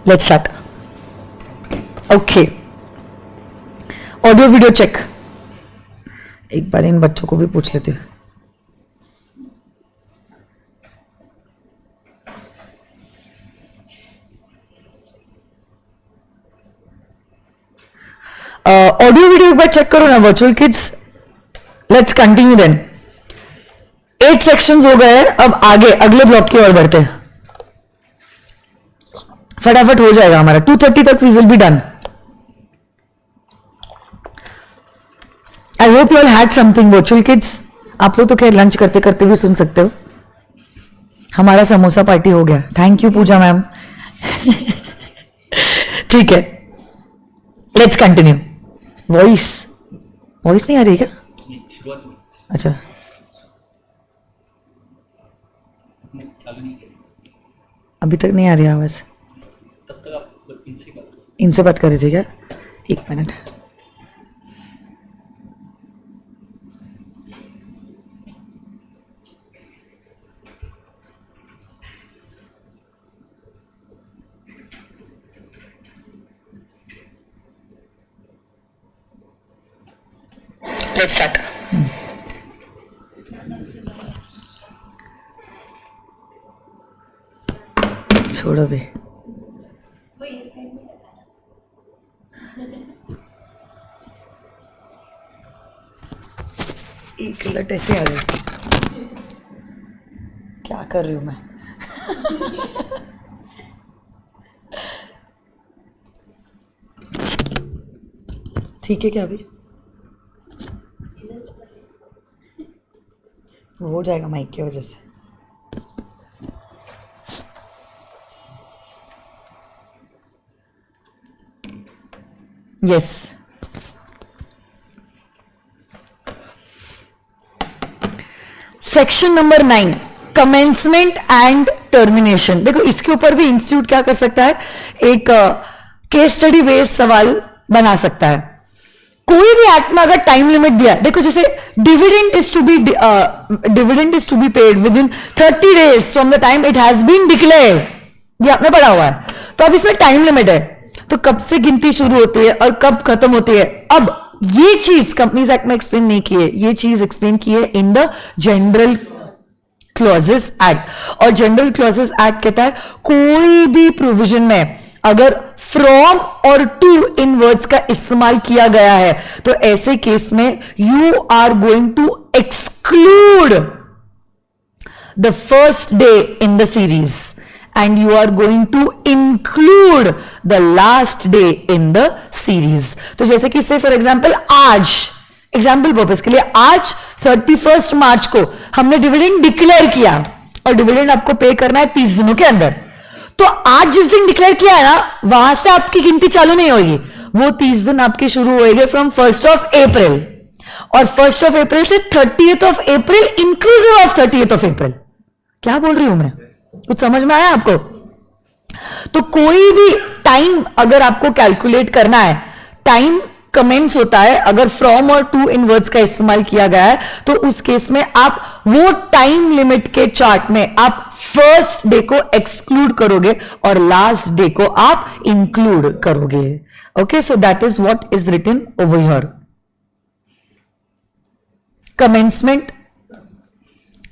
Let's start. Okay, audio video check. एक बार इन बच्चों को भी पूछ लेते हैं. ऑडियो वीडियो एक बार चेक करो ना virtual kids. Let's continue then. 8 sections हो गए. अब आगे अगले ब्लॉक की ओर बढ़ते हैं. फटाफट हो जाएगा हमारा. 2:30 तक we will be done. I hope you all had something virtual kids. आप लोग तो खैर लंच करते करते भी सुन सकते हो. हमारा समोसा पार्टी हो गया. Thank you Pooja ma'am. ठीक है, लेट्स कंटिन्यू. वॉइस नहीं आ रही क्या? अच्छा, अभी तक नहीं आ रही आवाज. तब तक आप इनसे बात कर रहे थे क्या? एक मिनट. Let's start. छोड़ो बे. एक लट ऐसे आ गई. क्या कर रही हूं मैं? ठीक है क्या अभी? हो जाएगा माइक की वजह से. Yes, section number 9, commencement and termination. देखो इसके ऊपर भी इंस्टीट्यूट क्या कर सकता है, एक केस स्टडी बेस्ड सवाल बना सकता है. कोई भी एक्ट में अगर टाइम लिमिट दिया, देखो जैसे dividend is to be paid within 30 days from the time it has been declared. ये आपने पढ़ा हुआ है. तो अब इसमें टाइम लिमिट है, तो कब से गिनती शुरू होती है और कब खत्म होती है. अब ये चीज कंपनीज एक्ट में एक्सप्लेन नहीं की है, ये चीज एक्सप्लेन की है in the general clauses act. और जनरल क्लॉजेस एक्ट कहता है कोई भी प्रोविजन में अगर फ्रॉम और टू इन वर्ड्स का इस्तेमाल किया गया है तो ऐसे केस में you are going to exclude the first day in the series and you are going to include the last day in the series. तो जैसे कि से फॉर एग्जाम्पल आज, एग्जाम्पल पर्पज के लिए, आज 31 मार्च को हमने डिविडेंड डिक्लेयर किया और डिविडेंड आपको पे करना है 30 दिनों के अंदर. तो आज जिस दिन डिक्लेयर किया है ना, वहां से आपकी गिनती चालू नहीं होगी. वो 30 दिन आपके शुरू होंगे फ्रॉम 1st of April, और 1st of April से 30th of April inclusive of 30th of April. क्या बोल रही हूं मैं? कुछ समझ में आया आपको? तो कोई भी टाइम अगर आपको कैलकुलेट करना है, टाइम कमेंस होता है अगर फ्रॉम और टू इन वर्ड्स का इस्तेमाल किया गया है, तो उस केस में आप वो टाइम लिमिट के चार्ट में आप फर्स्ट डे को एक्सक्लूड करोगे और लास्ट डे को आप इंक्लूड करोगे. Okay, so that is what is written over here. Commencement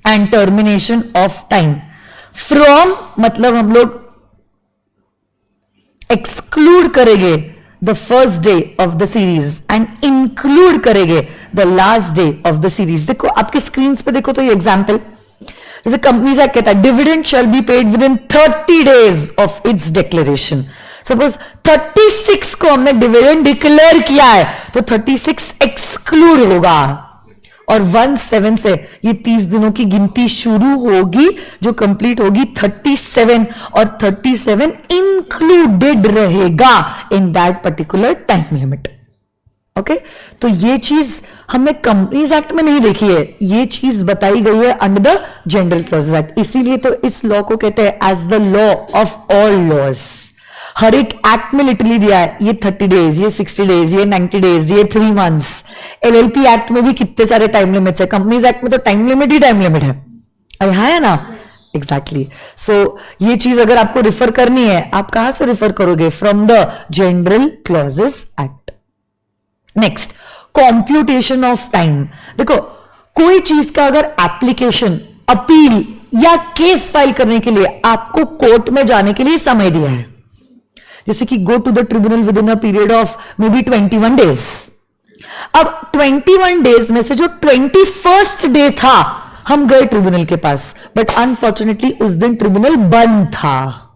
and termination of time. From मतलब हम लोग एक्सक्लूड करेंगे the first day of the series and include करेंगे the last day of the series. देखो आपके screen पे देखो तो ये एग्जाम्पल, जैसे कंपनीज एक्ट कहता है dividend shall be paid within 30 days of its declaration. Suppose 36 को हमने डिविडेंड डिक्लेयर किया है तो 36 एक्सक्लूड होगा और 17 से ये 30 दिनों की गिनती शुरू होगी जो कंप्लीट होगी 37, और 37 इंक्लूडेड रहेगा in that particular time limit. Okay, तो ये चीज हमने कंपनीज एक्ट में नहीं देखी है, ये चीज बताई गई है under the general clauses act. इसीलिए तो इस लॉ को कहते हैं as the law of all laws. हर एक एक्ट में लिटरली दिया है ये 30 days, ये 60 days, ये 90 days, ये 3 months. LLP एक्ट में भी कितने सारे टाइम लिमिट्स है. कंपनीज एक्ट में तो टाइम लिमिट ही टाइम लिमिट है. अब यहां है ना एग्जैक्टली। सो ये चीज अगर आपको रिफर करनी है, आप कहां से रिफर करोगे? From the general clauses act. Next, computation of time. देखो, कोई चीज का अगर एप्लीकेशन, अपील या केस फाइल करने के लिए आपको कोर्ट में जाने के लिए समय दिया है, जैसे कि go to the tribunal within a period of maybe 21 days. अब 21 डेज में से जो 21st डे था, हम गए ट्रिब्यूनल के पास, बट अनफॉर्चुनेटली उस दिन ट्रिब्यूनल बंद था।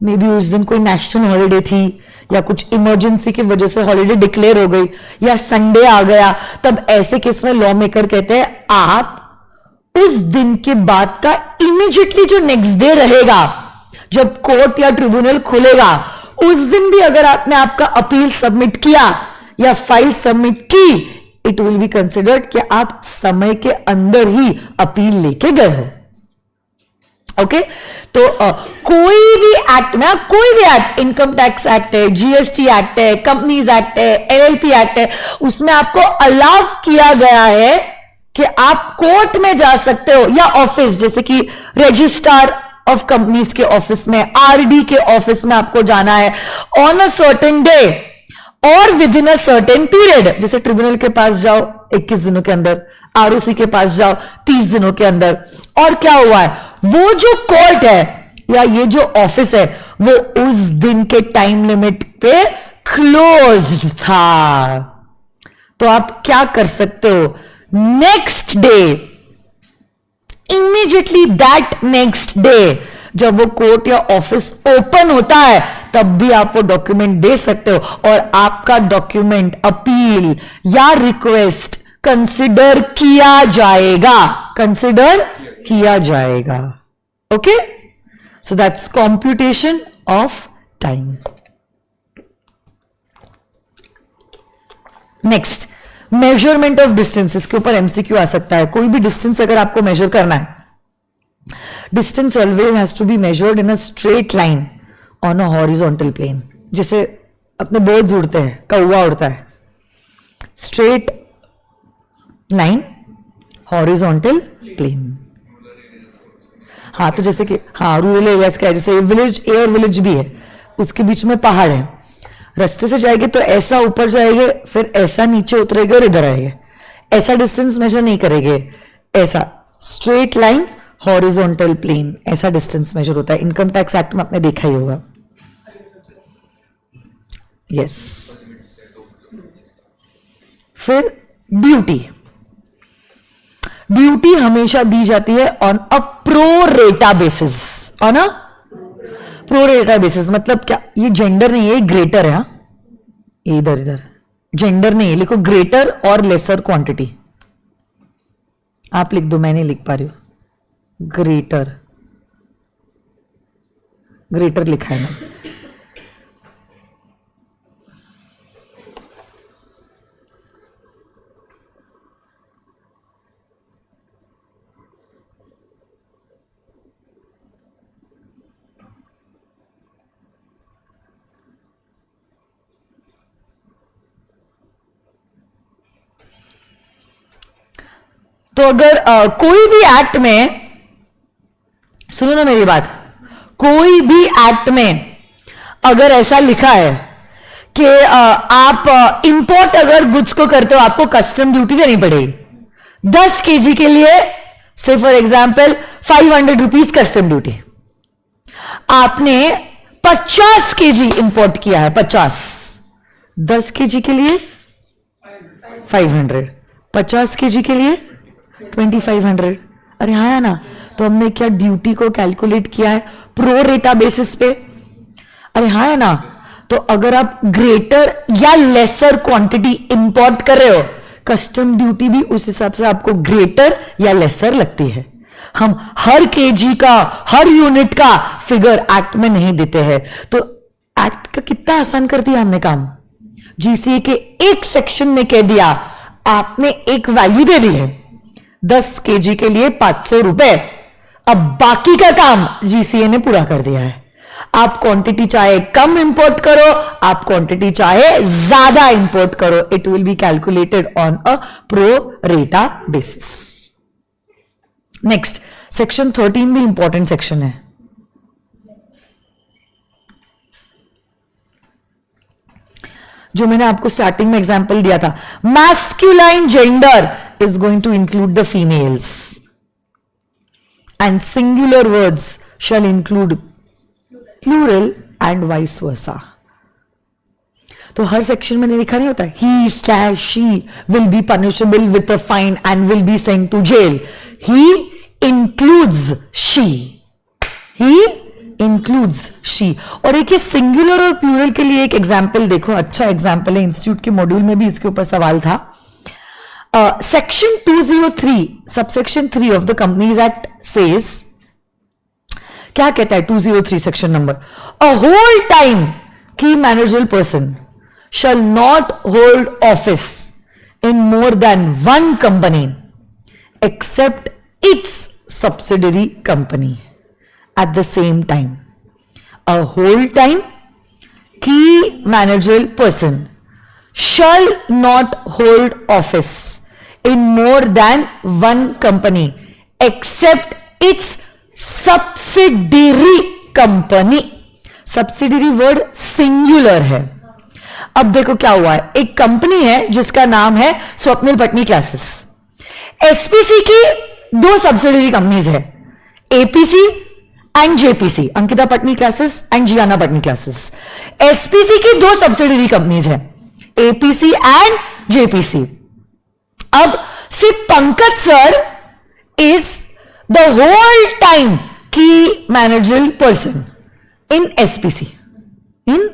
मे बी उस दिन कोई नेशनल हॉलिडे थी, या कुछ इमरजेंसी की वजह से हॉलिडे डिक्लेयर हो गई, या संडे आ गया। तब ऐसे केस में लॉ मेकर कहते हैं आप उस दिन के बाद का इमीडिएटली जो नेक्स्ट डे रहेगा, जब कोर्ट या ट्रिब्यूनल खुलेगा, उस दिन भी अगर आपने आपका अपील सबमिट किया या फाइल सबमिट की, इट विल बी कंसिडर्ड कि आप समय के अंदर ही अपील लेके गए हो। ओके तो कोई भी एक्ट में, कोई भी एक्ट, इनकम टैक्स एक्ट है, जीएसटी एक्ट है, कंपनीज एक्ट है, एलएलपी एक्ट है, उसमें आपको अलाउ किया गया है कि आप कोर्ट में जा सकते हो, या ऑफिस, जैसे कि रजिस्ट्रार ऑफ कंपनीज के ऑफिस में, आरडी के ऑफिस में आपको जाना है ऑन अ सर्टेन डे और with in a certain period. जैसे ट्रिब्यूनल के पास जाओ 21 दिनों के अंदर, आरओसी के पास जाओ 30 दिनों के अंदर। और क्या हुआ है, वो जो कोर्ट है या ये जो ऑफिस है, वो उस दिन के टाइम लिमिट पे क्लोज्ड था। तो आप क्या कर सकते हो, next day, immediately that next day, जब वो कोर्ट या ऑफिस ओपन होता है, तब भी आप वो डॉक्यूमेंट दे सकते हो, और आपका डॉक्यूमेंट, अपील या रिक्वेस्ट कंसिडर किया जाएगा, कंसिडर किया जाएगा। Okay, so that's computation of time. Next, measurement of distance. इसके ऊपर एमसीक्यू आ सकता है। कोई भी डिस्टेंस अगर आपको मेजर करना है, distance always has to be measured in a straight line on a horizontal plane. जैसे अपने बर्ड्स उड़ते हैं, कौवा उड़ता है, स्ट्रेट लाइन, हॉरिजॉन्टल प्लेन। हाँ, तो जैसे कि हाँ, रूरल एरियाज का है, जैसे विलेज ए और विलेज बी है, उसके बीच में पहाड़ है, रास्ते से जाएंगे तो ऐसा ऊपर जाएंगे, फिर ऐसा नीचे उतरेंगे और इधर आएंगे, ऐसा डिस्टेंस मेजर नहीं करेंगे, ऐसा स्ट्रेट लाइन, हॉरिजॉन्टल प्लेन, ऐसा डिस्टेंस मेजर होता है। इनकम टैक्स एक्ट में आपने देखा ही होगा। यस। फिर ड्यूटी, ड्यूटी हमेशा दी जाती है on a pro rata basis. On a pro rata basis मतलब क्या, ये जेंडर नहीं है, ग्रेटर है। हाँ, इधर इधर जेंडर नहीं है, लिखो ग्रेटर और लेसर क्वांटिटी। आप लिख दो, मैं नहीं लिख पा रही हूं। ग्रेटर, ग्रेटर लिखा है ना। तो अगर कोई भी एक्ट में, सुनो ना मेरी बात, कोई भी एक्ट में अगर ऐसा लिखा है कि आप इंपोर्ट अगर गुड्स को करते हो, आपको कस्टम ड्यूटी देनी पड़ेगी 10 केजी के लिए, से for example 500 rupees custom duty. आपने 50 केजी इंपोर्ट किया है, 50, 10 केजी के लिए 500, 50 केजी के लिए 2500। अरे हाँ है ना, तो हमने क्या ड्यूटी को कैलकुलेट किया है प्रो रेटा बेसिस पे। अरे हाँ है ना, तो अगर आप ग्रेटर या लेसर क्वांटिटी इंपोर्ट कर रहे हो, कस्टम ड्यूटी भी उस हिसाब से आपको ग्रेटर या लेसर लगती है। हम हर केजी का, हर यूनिट का फिगर एक्ट में नहीं देते हैं। तो एक्ट का कितना आसान कर दिया हमने काम। जीसीए के एक सेक्शन में कह दिया, आपने एक वैल्यू दे दी है 10 केजी के लिए 500 रुपए, अब बाकी का काम जीसीए ने पूरा कर दिया है। आप क्वांटिटी चाहे कम इंपोर्ट करो, आप क्वांटिटी चाहे ज्यादा इंपोर्ट करो, it will be calculated on a pro रेटा बेसिस। नेक्स्ट, सेक्शन 13 भी इंपॉर्टेंट सेक्शन है। जो मैंने आपको स्टार्टिंग में एग्जांपल दिया था, masculine gender is going to include the females and singular words shall include plural and vice versa. तो हर सेक्शन में लिखा नहीं होता he slash she will be punishable with a fine and will be sent to jail. He includes she, he includes she. और एक ये singular और प्लूरल के लिए एक एग्जाम्पल देखो, अच्छा एग्जाम्पल है, इंस्टीट्यूट के मॉड्यूल में भी इसके ऊपर सवाल था। Section 203 subsection 3 of the companies act says, क्या कहता है 203 section number, a whole time key managerial person shall not hold office in more than one company except its subsidiary company at the same time. A whole time key managerial person shall not hold office in more than one company except its subsidiary company. Subsidiary word singular है। अब देखो क्या हुआ है, एक company है जिसका नाम है स्वप्निल पटनी क्लासेस। एसपीसी की 2 सब्सिडरी कंपनीज है, APC and JPC, Ankita Patni classes and Jiyana Patni classes. SPC की 2 सब्सिडरी कंपनीज है, एपीसी एंड जेपीसी। अब सिर्फ Pankaj sir is the whole time key managerial person in SPC. इन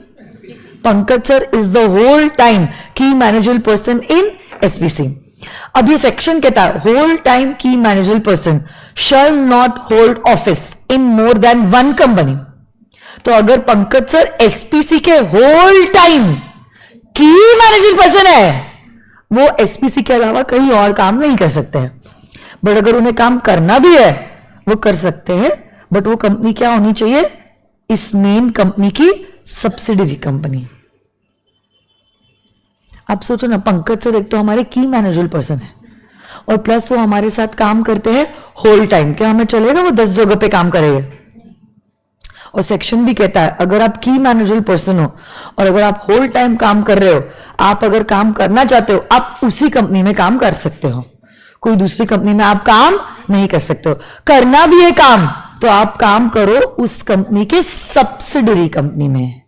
Pankaj sir is the whole time key managerial person in SPC. अब ये section कहता है whole time key managerial person shall not hold office in more than one company. तो अगर Pankaj sir SPC के whole time key managerial person है, वो SPC के अलावा कहीं और काम नहीं कर सकते हैं। बट अगर उन्हें काम करना भी है वो कर सकते हैं, बट वो कंपनी क्या होनी चाहिए, इस मेन कंपनी की सब्सिडरी कंपनी। आप सोचो ना, पंकज सर एक तो हमारे की मैनेजरल पर्सन है और प्लस वो हमारे साथ काम करते हैं होल टाइम। क्या हमें चलेगा वो 10 जगह पे काम करेंगे? और सेक्शन भी कहता है अगर आप की मैनेजरल पर्सन हो और अगर आप होल टाइम काम कर रहे हो, आप अगर काम करना चाहते हो आप उसी कंपनी में काम कर सकते हो, कोई दूसरी कंपनी में आप काम नहीं कर सकते हो। करना भी है काम तो आप काम करो उस कंपनी के सब्सिडरी कंपनी में।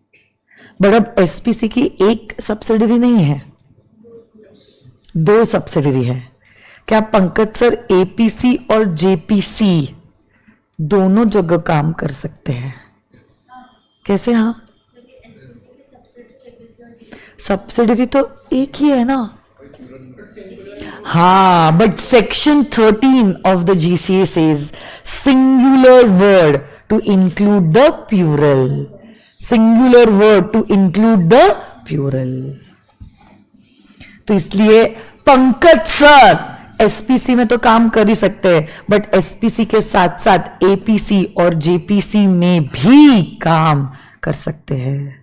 बट अब एसपीसी की एक सब्सिडरी नहीं है, 2 सब्सिडरी है। क्या पंकज सर एपीसी और जेपीसी दोनों जगह काम कर सकते हैं? कैसे? हाँ, सब्सिडरी तो एक ही है ना। हाँ, but section 13 of the GCA says singular word to include the plural, singular word to include the plural. तो इसलिए पंकज सर एसपीसी में तो काम कर ही सकते हैं, बट एसपीसी के साथ साथ एपीसी और जेपीसी में भी काम कर सकते हैं।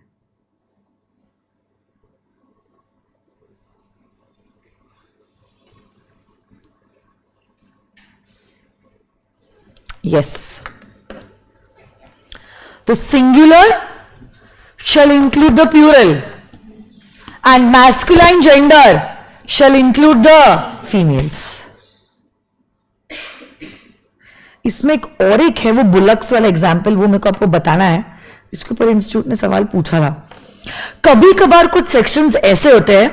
यस, तो singular shall include the plural and masculine gender shall include the females. इसमें एक है वो बुलक्स वाला एग्जाम्पल, वो मेरे को आपको बताना है। इसके ऊपर इंस्टीट्यूट ने सवाल पूछा था। कभी कभार कुछ सेक्शंस ऐसे होते हैं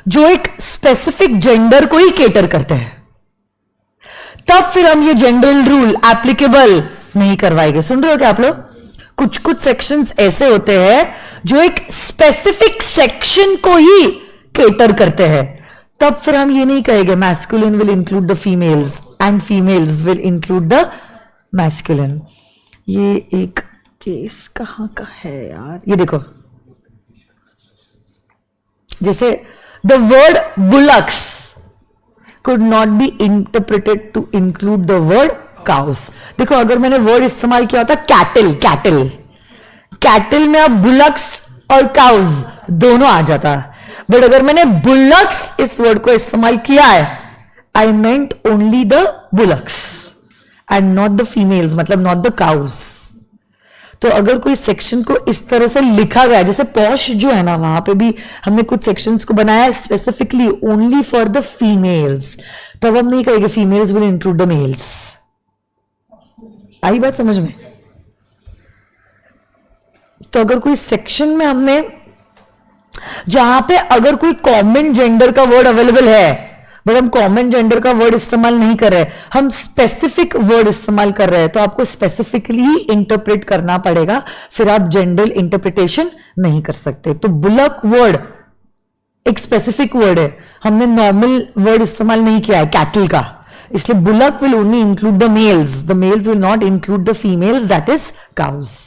जो एक स्पेसिफिक जेंडर को ही केटर करते हैं, तब फिर हम ये जनरल रूल एप्लीकेबल नहीं करवाएंगे। सुन रहे हो क्या आप लोग? कुछ सेक्शंस ऐसे होते हैं जो एक स्पेसिफिक सेक्शन को ही केटर करते हैं, तब फिर हम ये नहीं कहेंगे masculine will include the females and females will include the masculine. ये एक केस कहां का है यार, ये देखो, जैसे the word bullocks could not be interpreted to include the word cows। देखो, अगर मैंने वर्ड इस्तेमाल किया होता कैटल, कैटल में अब बुलक्स और काउज दोनों आ जाता, बट अगर मैंने बुलक्स इस वर्ड को इस्तेमाल किया है, I meant only the bullocks and not the females, मतलब नॉट द काउस। तो अगर कोई सेक्शन को इस तरह से लिखा गया, जैसे पॉश जो है ना, वहां पे भी हमने कुछ सेक्शंस को बनाया specifically only for the females, तब हम नहीं कहेंगे females will include the males. आई बात समझ में? तो अगर कोई सेक्शन में हमने, जहां पे अगर कोई कॉमन जेंडर का वर्ड अवेलेबल है, बट हम कॉमन जेंडर का वर्ड इस्तेमाल नहीं कर रहे, हम स्पेसिफिक वर्ड इस्तेमाल कर रहे हैं, तो आपको स्पेसिफिकली ही इंटरप्रेट करना पड़ेगा, फिर आप जनरल इंटरप्रिटेशन नहीं कर सकते। तो बुलक वर्ड एक स्पेसिफिक वर्ड है, हमने नॉर्मल वर्ड इस्तेमाल नहीं किया है कैटल का, इसलिए bullock will only include the males will not include the females, that is cows.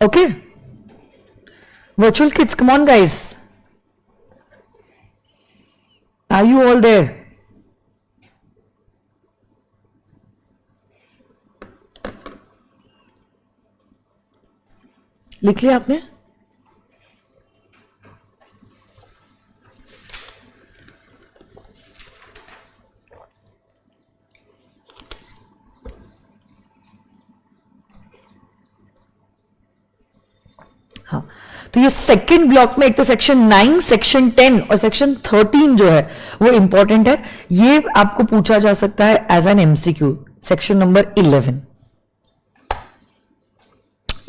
Okay, virtual kids, come on guys, are you all there? लिख लिया आपने? हाँ, तो ये सेकंड ब्लॉक में एक तो सेक्शन 9, सेक्शन 10 और सेक्शन 13 जो है वो इंपॉर्टेंट है, ये आपको पूछा जा सकता है as an MCQ. Section number 11,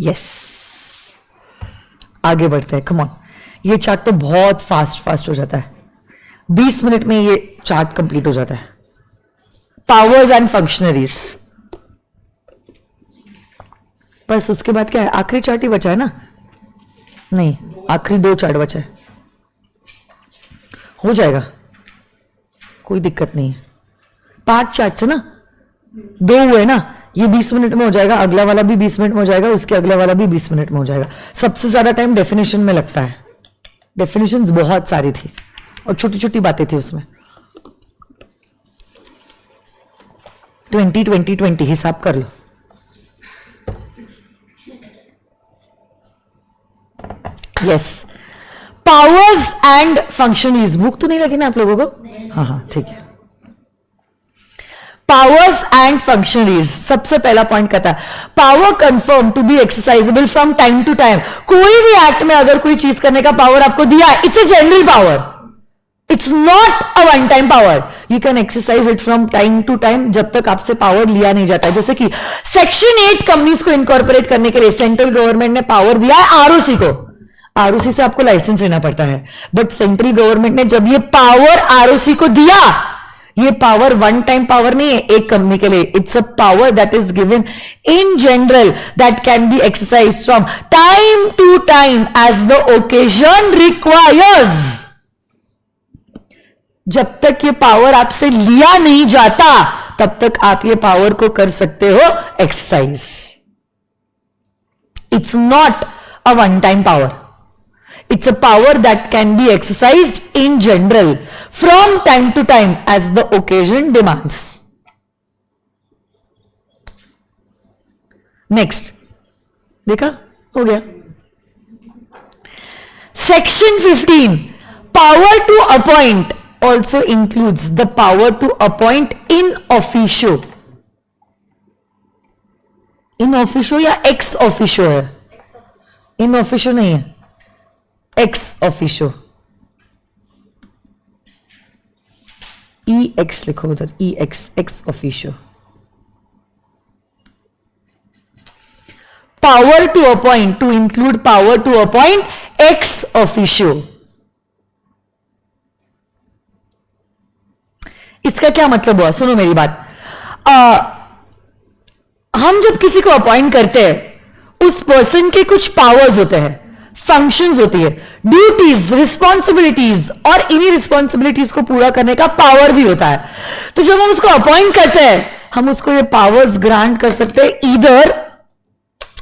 yes, आगे बढ़ते हैं, कम ऑन। ये चार्ट तो बहुत फास्ट हो जाता है, 20 मिनट में ये चार्ट कंप्लीट हो जाता है। पावर्स एंड फंक्शनरीज, बस उसके बाद क्या है, आखिरी चार्ट ही बचा है ना? नहीं, आखिरी 2 चार्ट बचा है, हो जाएगा, कोई दिक्कत नहीं है। 5 चार्ट से ना 2 हुए ना, ये 20 मिनट में हो जाएगा, अगला वाला भी 20 मिनट में हो जाएगा, उसके अगला वाला भी 20 मिनट में हो जाएगा। सबसे ज्यादा टाइम डेफिनेशन में लगता है, डेफिनेशंस बहुत सारी थी और छोटी छोटी बातें थी उसमें। 20 हिसाब कर लो। यस, पावर्स एंड फंक्शनरीज, भूख तो नहीं लगी ना आप लोगों को? हाँ हाँ ठीक है। पावर्स एंड फंक्शनरीज, सबसे पहला पॉइंट कहता है power confirm to be exercisable from time to time. कोई भी एक्ट में अगर कोई चीज करने का पावर आपको दिया, it's a general power, it's not a one time power, you can exercise it from time to time, जब तक आपसे पावर लिया नहीं जाता है। जैसे कि सेक्शन 8 कंपनीज को इनकॉर्पोरेट करने के लिए सेंट्रल गवर्नमेंट ने पावर दिया है आरओसी को, आरओसी से आपको लाइसेंस लेना पड़ता है, बट सेंट्रल गवर्नमेंट ने जब ये पावर आरओसी को दिया, ये पावर वन टाइम पावर नहीं है एक कंपनी के लिए, it's a power that is given in general that can be exercise from time to time as the occasion requires. जब तक ये पावर आपसे लिया नहीं जाता तब तक आप ये पावर को कर सकते हो exercise. It's not a one time power, it's a power that can be exercised in general from time to time as the occasion demands. Next, देखा, हो गया। Section 15, power to appoint also includes the power to appoint in officio. In officio या ex officio है? In officio नहीं है, x ऑफिशो, ई X लिखो उधर, E X, ex officio. Power to appoint, to include power to appoint ex officio. इसका क्या मतलब हुआ, सुनो मेरी बात। हम जब किसी को अपॉइंट करते हैं, उस पर्सन के कुछ पावर्स होते हैं, फंक्शंस होती है, ड्यूटीज, रिस्पॉन्सिबिलिटीज, और इन्हीं रिस्पॉन्सिबिलिटीज को पूरा करने का पावर भी होता है। तो जब हम उसको अपॉइंट करते हैं, हम उसको ये पावर्स ग्रांट कर सकते हैं ईदर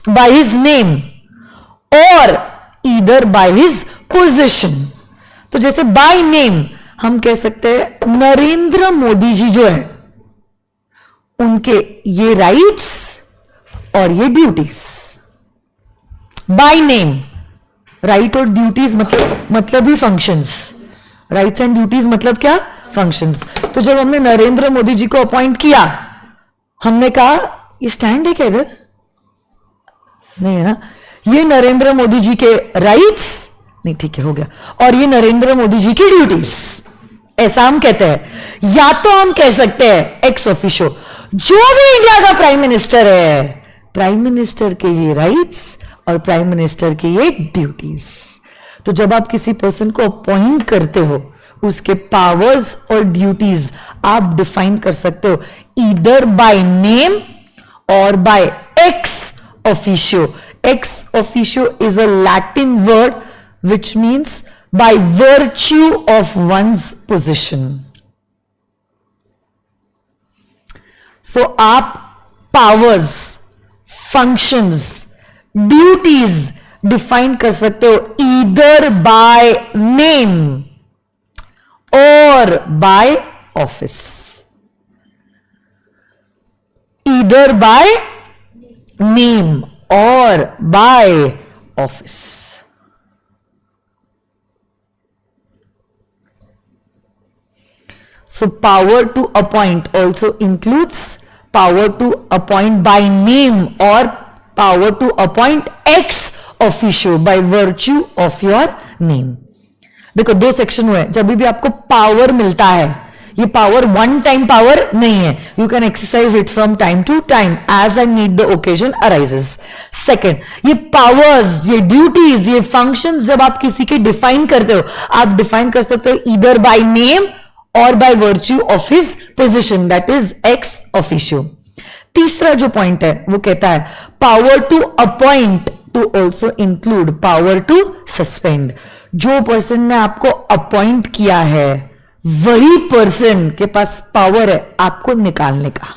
बाय हिज नेम और ईदर बाय हिज पोजीशन। तो जैसे बाय नेम हम कह सकते हैं नरेंद्र मोदी जी जो है, उनके ये राइट्स और ये ड्यूटीज। बाय नेम, राइट और ड्यूटीज मतलब ही फंक्शंस, राइट्स एंड ड्यूटीज मतलब क्या, फंक्शंस। तो जब हमने नरेंद्र मोदी जी को अपॉइंट किया, हमने कहा ये स्टैंड है क्या इधर, नहीं है ना, ये नरेंद्र मोदी जी के राइट्स, नहीं ठीक है हो गया, और ये नरेंद्र मोदी जी की ड्यूटीज, ऐसा हम कहते हैं। या तो हम कह सकते हैं एक्स ऑफिशियो, जो भी इंडिया का प्राइम मिनिस्टर है, प्राइम मिनिस्टर के ये राइट्स और प्राइम मिनिस्टर की ये ड्यूटीज। तो जब आप किसी पर्सन को अपॉइंट करते हो, उसके पावर्स और ड्यूटीज आप डिफाइन कर सकते हो ईदर बाय नेम और by ex officio. Ex officio is a Latin word which means by virtue of one's position. So आप पावर्स, फंक्शंस, ड्यूटीज डिफाइन कर सकते हो ईदर बाय नेम और by office, either by name और by office. So power to appoint also includes power to appoint by name or power to appoint ex officio by virtue of your name। देखो दो section हुए, जब भी आपको power मिलता है, ये पावर वन टाइम पावर नहीं है, you can exercise it from time to time as and need the occasion arises. Second, ये पावर्स, ये ड्यूटीज, ये फंक्शंस जब आप किसी के डिफाइन करते हो, आप डिफाइन कर सकते हो ईदर बाय नेम और by virtue of his position, that is ex officio. तीसरा जो पॉइंट है वो कहता है power to appoint to also include power to suspend. जो पर्सन ने आपको अपॉइंट किया है, वही पर्सन के पास पावर है आपको निकालने का।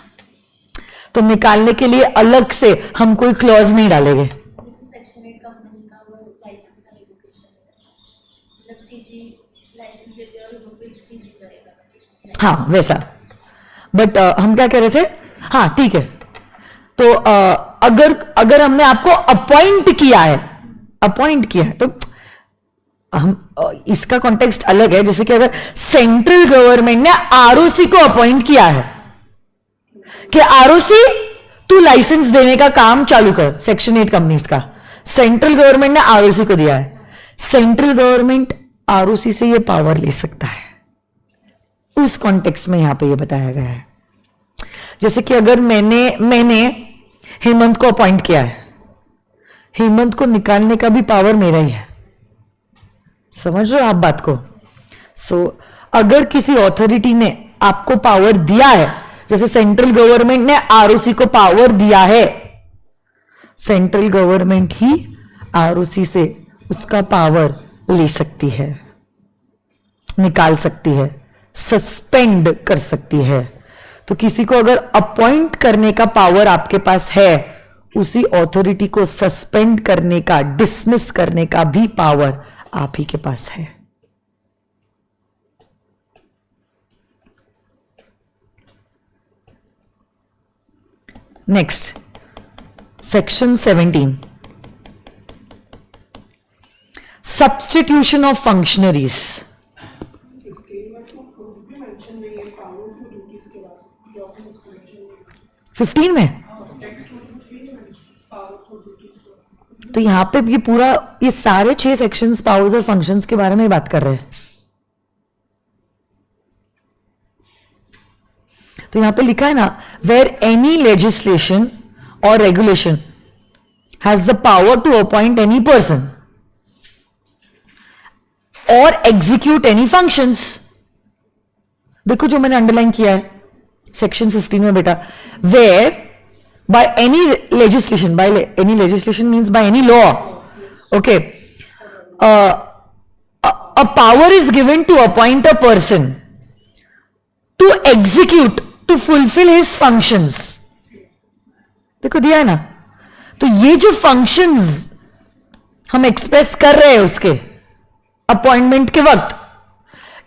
तो निकालने के लिए अलग से हम कोई क्लॉज नहीं डालेंगे। सेक्शन 8 कंपनी का वो लाइसेंस का रिवोकेशन है, मतलब सीजी लाइसेंस देते हैं और वो भी सीजी करेगा। हाँ वैसा, बट हम क्या कह रहे थे, हाँ ठीक है। तो अगर हमने आपको अपॉइंट किया है, तो हम इसका कॉन्टेक्स्ट अलग है। जैसे कि अगर सेंट्रल गवर्नमेंट ने आरओसी को अपॉइंट किया है कि आरओसी तू लाइसेंस देने का काम चालू कर, सेक्शन 8 कंपनीज का, सेंट्रल गवर्नमेंट ने आरओसी को दिया है, सेंट्रल गवर्नमेंट आरओसी से ये पावर ले सकता है। उस कॉन्टेक्स्ट में यहां पे ये बताया गया है। जैसे कि अगर मैंने हेमंत को अपॉइंट किया है, हेमंत को निकालने का भी पावर मेरा ही है। समझ रहे हो आप बात को? अगर किसी ऑथोरिटी ने आपको पावर दिया है, जैसे सेंट्रल गवर्नमेंट ने आरओसी को पावर दिया है, सेंट्रल गवर्नमेंट ही आरओसी से उसका पावर ले सकती है, निकाल सकती है, सस्पेंड कर सकती है। तो किसी को अगर अपॉइंट करने का पावर आपके पास है, उसी ऑथोरिटी को सस्पेंड करने का, डिसमिस करने का भी पावर आप ही के पास है। Next, section 17, substitution of functionaries. 15 में तो यहां पे ये पूरा, ये सारे 6 सेक्शंस पावर्स और फंक्शंस के बारे में बात कर रहे हैं। तो यहां पे लिखा है ना, वेयर एनी लेजिस्लेशन और regulation has the power to appoint any person और एग्जीक्यूट एनी फंक्शंस। देखो जो मैंने अंडरलाइन किया है सेक्शन 15 में बेटा, where by any legislation, any legislation means by any law, okay, a power is given to appoint a person to execute, to fulfill his functions। देखो दिया है ना, तो ये जो functions हम एक्सप्रेस कर रहे हैं उसके अपॉइंटमेंट के वक्त,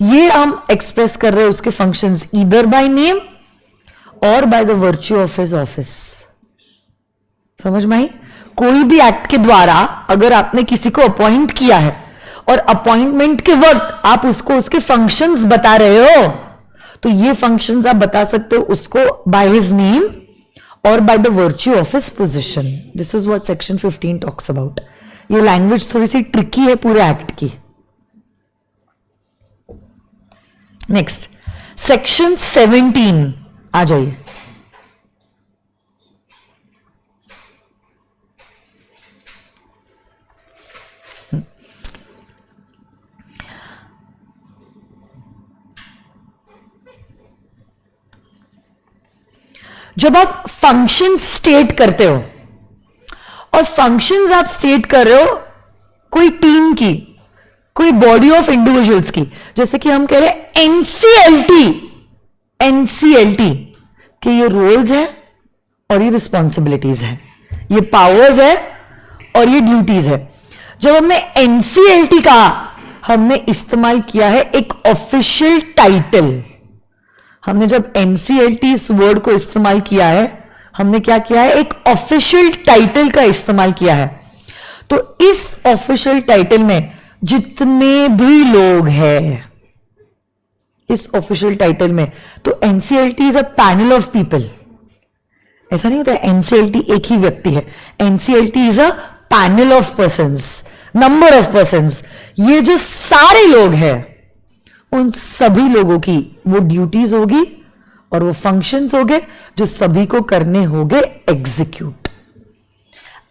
ये हम एक्सप्रेस कर रहे हैं उसके फंक्शंस ईदर बाय नेम और by the virtue of his office. समझ में आई? कोई भी एक्ट के द्वारा अगर आपने किसी को अपॉइंट किया है और अपॉइंटमेंट के वक्त आप उसको उसके फंक्शंस बता रहे हो, तो ये फंक्शंस आप बता सकते हो उसको बाय हिज नेम और by the virtue of his position. This is what section 15 talks about. ये लैंग्वेज थोड़ी सी ट्रिकी है पूरे एक्ट की. नेक्स्ट सेक्शन 17 आ जाइए. जब आप फंक्शन स्टेट करते हो, और फंक्शंस आप स्टेट कर रहे हो कोई टीम की, कोई बॉडी ऑफ इंडिविजुअल्स की, जैसे कि हम कह रहे हैं एनसीएलटी के ये रोल्स है और ये रिस्पॉन्सिबिलिटीज है, ये पावर्स है और ये ड्यूटीज है. जब हमने एनसीएलटी का हमने इस्तेमाल किया है एक ऑफिशियल टाइटल. हमने जब एनसीएलटी इस वर्ड को इस्तेमाल किया है, हमने क्या किया है, एक ऑफिशियल टाइटल का इस्तेमाल किया है. तो इस ऑफिशियल टाइटल में जितने भी लोग हैं इस ऑफिशियल टाइटल में, तो NCLT is a panel of people. ऐसा नहीं होता है एनसीएलटी एक ही व्यक्ति है. NCLT is a panel of persons, number of persons. ये जो सारे लोग हैं उन सभी लोगों की वो ड्यूटीज होगी और वो फंक्शंस होंगे जो सभी को करने होंगे एग्जीक्यूट.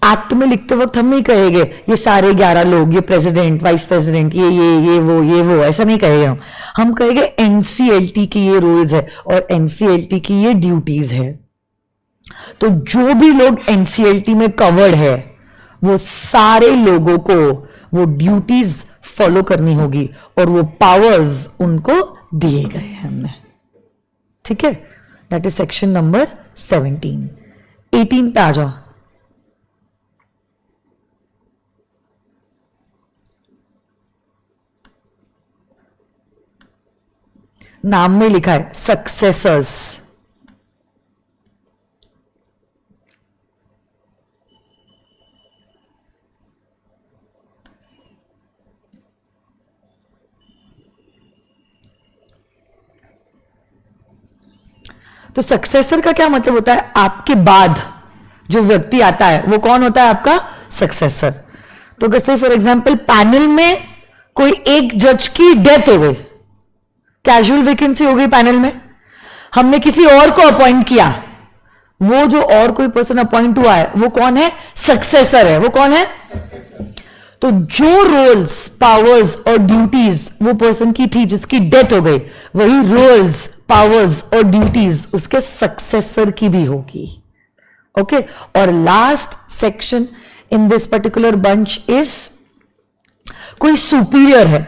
एक्ट में लिखते वक्त हम नहीं कहेंगे ये सारे 11 लोग, ये प्रेसिडेंट, वाइस प्रेसिडेंट, ये वो, ऐसा नहीं कहेंगे. हम कहेंगे एनसीएलटी की ये रूल्स है और एनसीएलटी की ये ड्यूटीज है. तो जो भी लोग एनसीएलटी में कवर्ड है वो सारे लोगों को वो ड्यूटीज फॉलो करनी होगी और वो पावर्स उनको दिए गए हैं हमने. ठीक है, दैट इज सेक्शन नंबर 17. 18 पे आ जाओ. नाम में लिखा है सक्सेसर्स. तो सक्सेसर का क्या मतलब होता है, आपके बाद जो व्यक्ति आता है वो कौन होता है, आपका सक्सेसर. तो जैसे फॉर एग्जांपल पैनल में कोई एक जज की डेथ हो गई, कैजुअल वैकेंसी हो गई पैनल में, हमने किसी और को अपॉइंट किया, वो जो और कोई पर्सन अपॉइंट हुआ है वो कौन है, सक्सेसर है. वो कौन है, तो जो रोल्स, पावर्स और ड्यूटीज वो पर्सन की थी जिसकी डेथ हो गई, वही रोल्स, पावर्स और ड्यूटीज उसके सक्सेसर की भी होगी. ओके. और last section in this particular bunch is कोई सुपीरियर है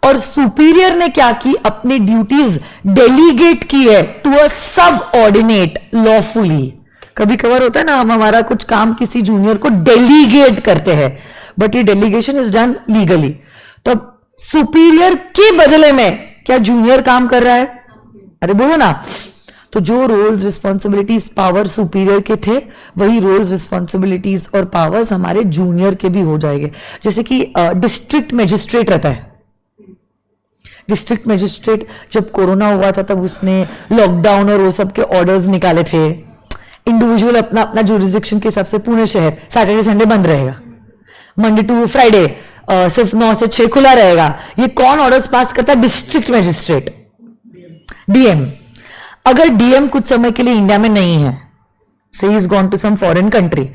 और सुपीरियर ने क्या की, अपनी ड्यूटीज डेलीगेट की है टू अ सब ऑर्डिनेट लॉफुली. कभी कभार होता है ना, हम हमारा कुछ काम किसी जूनियर को डेलीगेट करते हैं, बट ये डेलीगेशन इज डन लीगली. तो सुपीरियर के बदले में क्या जूनियर काम कर रहा है, अरे बोलो ना. तो जो रोल्स, रिस्पॉन्सिबिलिटीज, पावर सुपीरियर के थे वही रोल्स, रिस्पॉन्सिबिलिटीज और पावर्स हमारे जूनियर के भी हो जाएंगे. जैसे कि डिस्ट्रिक्ट मजिस्ट्रेट रहता है. डिस्ट्रिक्ट मजिस्ट्रेट जब कोरोना हुआ था तब उसने लॉकडाउन और वो सब के ऑर्डर्स निकाले थे. इंडिविजुअल अपना अपना जुरिस्डिक्शन के हिसाब से पुणे शहर सैटरडे संडे बंद रहेगा, मंडे टू फ्राइडे सिर्फ 9 से 6 खुला रहेगा. ये कौन ऑर्डर्स पास करता है, डिस्ट्रिक्ट मजिस्ट्रेट, डीएम. अगर डीएम कुछ समय के लिए इंडिया में नहीं है, she is gone to some foreign country,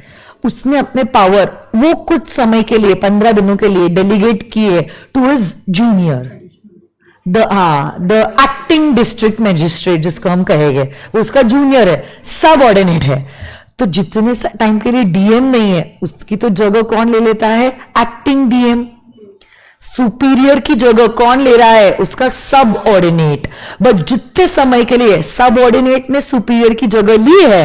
उसने अपने पावर वो कुछ समय के लिए 15 दिनों के लिए डेलीगेट किए to his junior, the acting district magistrate जिसको हम कहेंगे, वो उसका जूनियर है, सब ऑर्डिनेट है. तो जितने टाइम के लिए डीएम नहीं है उसकी तो जगह कौन ले लेता है, एक्टिंग डीएम. सुपीरियर की जगह कौन ले रहा है, उसका सब ऑर्डिनेट. बट जितने समय के लिए सब ऑर्डिनेट ने सुपीरियर की जगह ली है,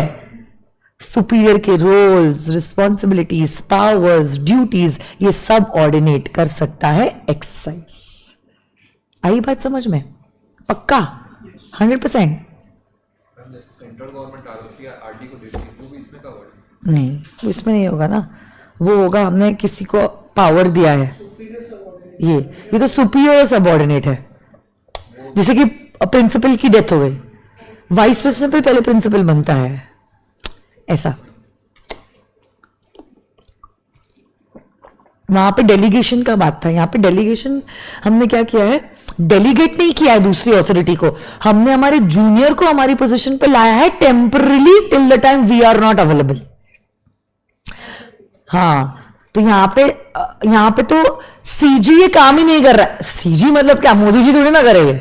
सुपीरियर के रोल्स, रिस्पॉन्सिबिलिटीज, पावर्स, ड्यूटीज ये सब ऑर्डिनेट कर सकता है एक्सरसाइज. आई बात समझ में, पक्का 100%. सेंट्रल गवर्नमेंट आरओसी या आरडी को देती है, वो भी इसमें कवर्ड नहीं, वो इसमें नहीं होगा ना, वो होगा हमने किसी को पावर दिया है, ये तो सुपीरियर सबऑर्डिनेट है। जैसे कि प्रिंसिपल की डेथ हो गई, वाइस प्रिंसिपल पहले प्रिंसिपल बनता है, ऐसा। वहां पे डेलीगेशन का बात था, यहाँ पे डेलीगेशन हमने क्या किया है, डेलीगेट नहीं किया है दूसरी अथॉरिटी को, हमने हमारे जूनियर को हमारी पोजीशन पे लाया है temporary till the time we are not available. हाँ, तो यहाँ पे तो सीजी ये काम ही नहीं कर रहा है। सीजी मतलब क्या, मोदी जी थोड़ी ना करेंगे,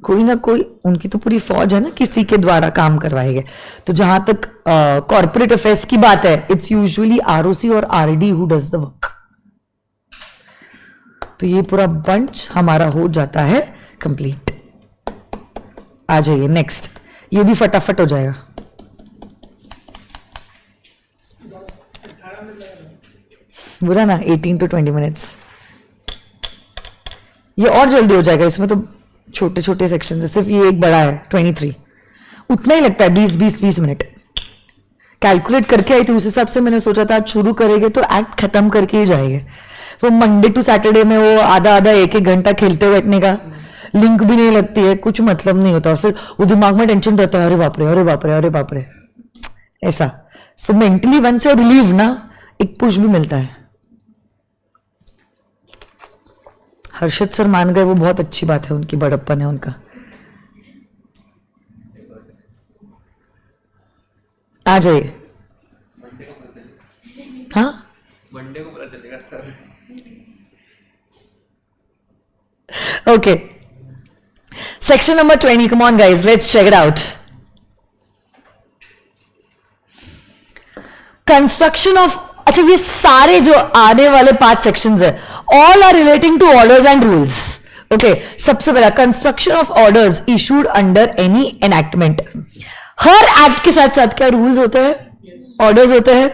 कोई ना कोई उनकी तो पूरी फौज है ना, किसी के द्वारा काम करवाएंगे। तो जहां तक कॉर्पोरेट अफेयर्स की बात है, इट्स यूजुअली आरओसी और RD who does the work. तो ये पूरा बंच हमारा हो जाता है कंप्लीट। आ जाइए नेक्स्ट, ये भी फटाफट हो जाएगा। बुरा ना, 18 to 20 मिनट्स, ये और जल्दी हो जाएगा। इसमें तो छोटे छोटे सेक्शन है, सिर्फ ये एक बड़ा है 23, उतना ही लगता है 20 मिनट। कैलकुलेट करके आई थी, उस हिसाब से मैंने सोचा था आज शुरू करेंगे तो एक्ट खत्म करके ही जाएंगे। वो मंडे टू सैटरडे में वो आधा एक घंटा खेलते बैठने का, लिंक भी नहीं लगती है, कुछ मतलब नहीं होता, फिर वो दिमाग में टेंशन रहता है, अरे बाप रे अरे बाप रे अरे बाप रे, ऐसा। So mentally once you relieve ना, एक पुश भी मिलता है। हर्षद सर मान गए, वो बहुत अच्छी बात है, उनकी बड़प्पन है उनका। आ जाइए। हाँ, मंडे को पता चलेगा sir. Okay, section number 20, come on guys, let's check it out. Construction of, अच्छा ये सारे जो आने वाले 5 सेक्शंस है, all are relating to orders and rules. Okay, सबसे पहला construction of orders issued under any enactment. हर एक्ट के साथ साथ क्या रूल्स होते हैं, ऑर्डर्स होते हैं।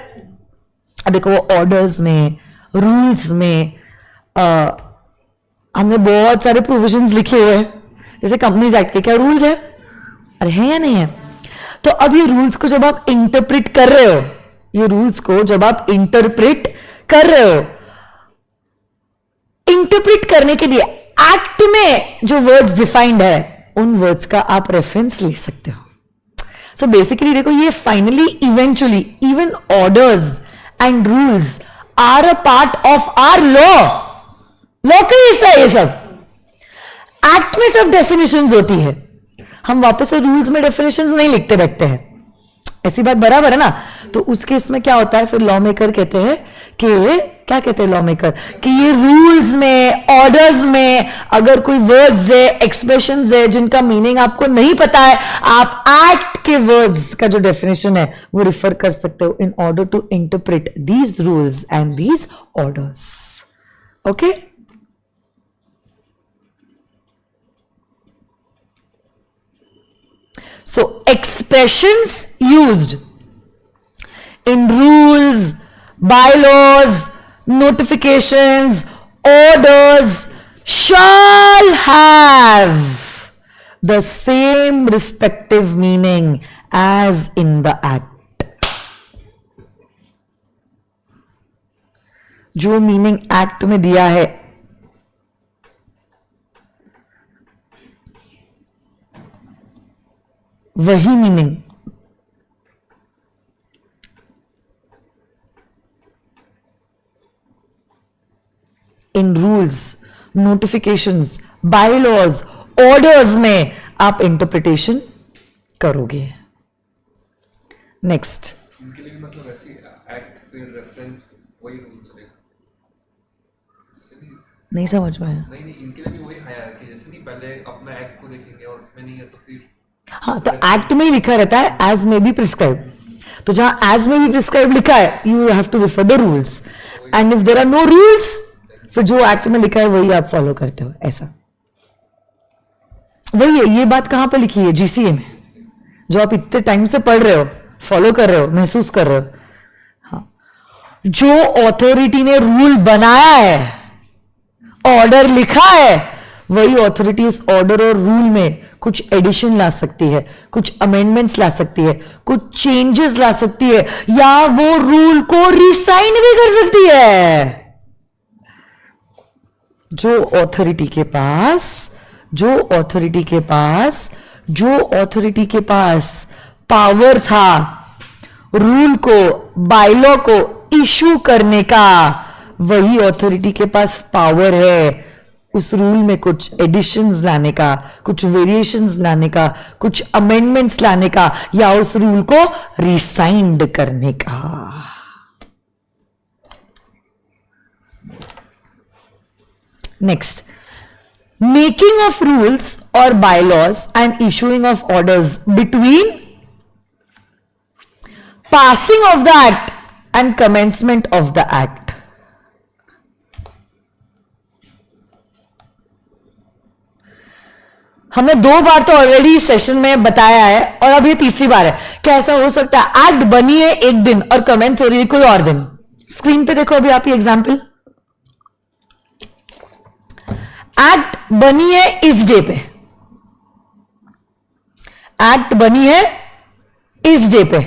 अब देखो, ऑर्डर्स में, रूल्स में हमने बहुत सारे प्रोविजंस लिखे हुए हैं। जैसे कंपनीज एक्ट के क्या रूल्स है, अरे है या नहीं है। तो अब ये रूल्स को जब आप इंटरप्रेट कर रहे हो, ये रूल्स को जब आप इंटरप्रेट कर रहे हो, इंटरप्रेट करने के लिए एक्ट में जो वर्ड्स डिफाइंड है, उन वर्ड्स का आप रेफरेंस ले सकते हो। सो बेसिकली देखो, ये finally eventually even orders and rules are a part of our law का हिस्सा है। ये सब एक्ट में सब डेफिनेशंस होती है, हम वापस से रूल्स में डेफिनेशंस नहीं लिखते बैठते हैं, ऐसी बात बराबर है ना। तो उस केस में क्या होता है, फिर लॉ मेकर कहते हैं कि, क्या कहते हैं लॉ मेकर, कि ये रूल्स में, ऑर्डर्स में अगर कोई वर्ड्स है, एक्सप्रेशंस है जिनका मीनिंग आपको नहीं पता है, आप एक्ट के वर्ड्स का जो डेफिनेशन है वो रिफर कर सकते हो in order to interpret these rules and these orders. Okay, so expressions used in rules, bylaws, notifications, orders shall have the same respective meaning as in the act. जो meaning act में दिया है वही meaning in rules, notifications, bylaws, orders में आप interpretation करोगे। Next, इनके लिए भी मतलब ऐसी एक्ट फिर रेफरेंस वही रूल चलेगा, जैसे नहीं समझ में आया। नहीं इनके लिए भी वही आया है कि जैसे नहीं पहले अपना एक्ट को देखेंगे और उसमें नहीं है तो फिर, हाँ, तो एक्ट में ही लिखा रहता है एज में बी प्रिस्क्राइब, तो जहां एज में बी प्रिस्क्राइब लिखा है you have to refer the rules, and if there are no rules, फिर जो एक्ट में लिखा है वही आप फॉलो करते हो, ऐसा। वही है, ये बात कहां पे लिखी है, जीसीए में, जो आप इतने टाइम से पढ़ रहे हो, फॉलो कर रहे हो, महसूस कर रहे हो। हाँ, जो ऑथोरिटी ने रूल बनाया है, ऑर्डर लिखा है, वही ऑथोरिटी उस ऑर्डर और रूल में कुछ एडिशन ला सकती है, कुछ अमेंडमेंट्स ला सकती है, कुछ चेंजेस ला सकती है, या वो रूल को रिसाइन भी कर सकती है। जो ऑथोरिटी के पास पावर था रूल को, बायलॉ को इशू करने का, वही ऑथोरिटी के पास पावर है उस रूल में कुछ एडिशंस लाने का, कुछ वेरिएशंस लाने का, कुछ अमेंडमेंट्स लाने का, या उस रूल को रिसाइंड करने का। नेक्स्ट, मेकिंग ऑफ रूल्स और bylaws and issuing of orders between passing of the act and commencement of the act। हमने 2 बार तो ऑलरेडी सेशन में बताया है और अब ये तीसरी बार है। क्या ऐसा हो सकता है एक्ट बनी है एक दिन और कमेंस हो रही है कोई और दिन? स्क्रीन पे देखो अभी आप ये एग्जांपल, एक्ट बनी है इस डे पे, एक्ट बनी है इस डे पे,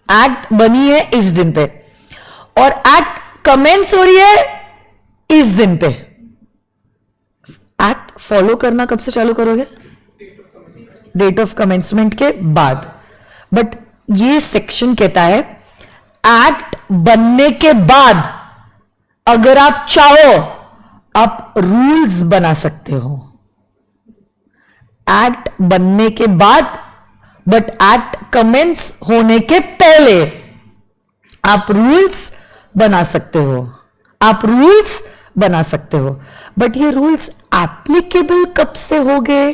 एक्ट बनी है इस दिन पे, और एक्ट कमेंस हो रही है इस दिन पे। एक्ट फॉलो करना कब से चालू करोगे? डेट ऑफ कमेंसमेंट के बाद। बट ये सेक्शन कहता है एक्ट बनने के बाद अगर आप चाहो आप रूल्स बना सकते हो। एक्ट बनने के बाद, बट एक्ट कमेंस होने के पहले आप रूल्स बना सकते हो, आप रूल्स बना सकते हो। बट ये रूल्स एप्लीकेबल कब से हो गए?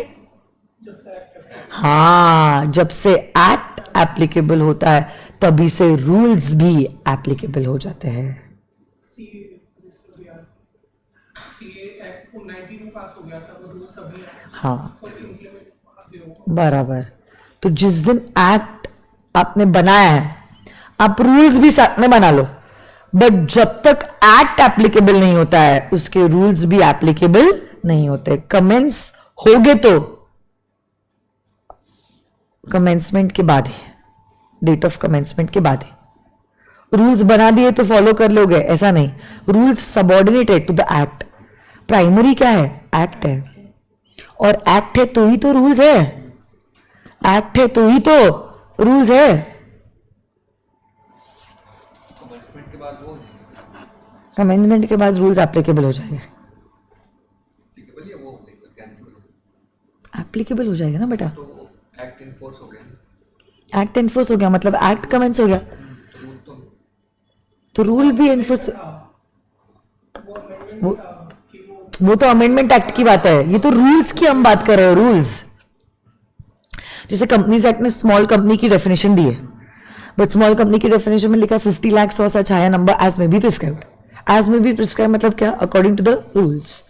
हाँ, जब से एक्ट एप्लीकेबल होता है तभी से रूल्स भी एप्लीकेबल हो जाते हैं। हाँ बराबर। तो जिस दिन एक्ट आपने बनाया है आप रूल्स भी साथ में बना लो, बट जब तक एक्ट एप्लीकेबल नहीं होता है उसके रूल्स भी एप्लीकेबल नहीं होते। कमेंस होगे तो कमेंसमेंट के बाद ही, डेट ऑफ कमेंसमेंट के बाद ही। रूल्स बना दिए तो फॉलो कर लोगे ऐसा नहीं। Rules subordinated to the act. Primary क्या है? एक्ट है, और एक्ट है तो ही तो रूल्स है, एक्ट है तो ही तो रूल्स है। कमेंसमेंट के बाद वो हो जाएगा, अमेंडमेंट के बाद रूल्स एप्लीकेबल हो जाएंगे। एप्लीकेबल या वो हो जाएगा कैंसिल एप्लीकेबल हो जाएगा ना बेटा। तो एक्ट इनफोर्स हो गया, एक्ट इन्फोर्स हो गया मतलब एक्ट कमेंस हो गया, तो रूल तो रूल भी इन्फोर्स। वो तो अमेंडमेंट एक्ट की बात है, ये तो रूल्स की हम बात कर रहे हो। रूल्स जैसे कंपनीज एक्ट ने स्मॉल कंपनी की डेफिनेशन दी है, बट स्मॉल कंपनी की डेफिनेशन में लिखा 50 lakh 100 such higher number as में बी प्रिस्क्राइब्ड। एज में बी प्रिस्क्राइब मतलब क्या? According to the rules.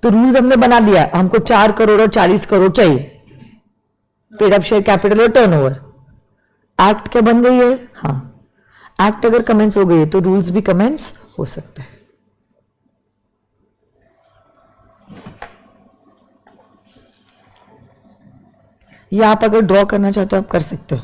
तो रूल्स हमने बना दिया, हमको 4 करोड़ और 40 करोड़ चाहिए, पेड अप शेयर कैपिटल और टर्नओवर। एक्ट क्या बन गई है? हाँ, एक्ट अगर कमेंस हो गई है तो रूल्स भी कमेंस हो सकते हैं। या आप अगर ड्रॉ करना चाहते हो आप कर सकते हो।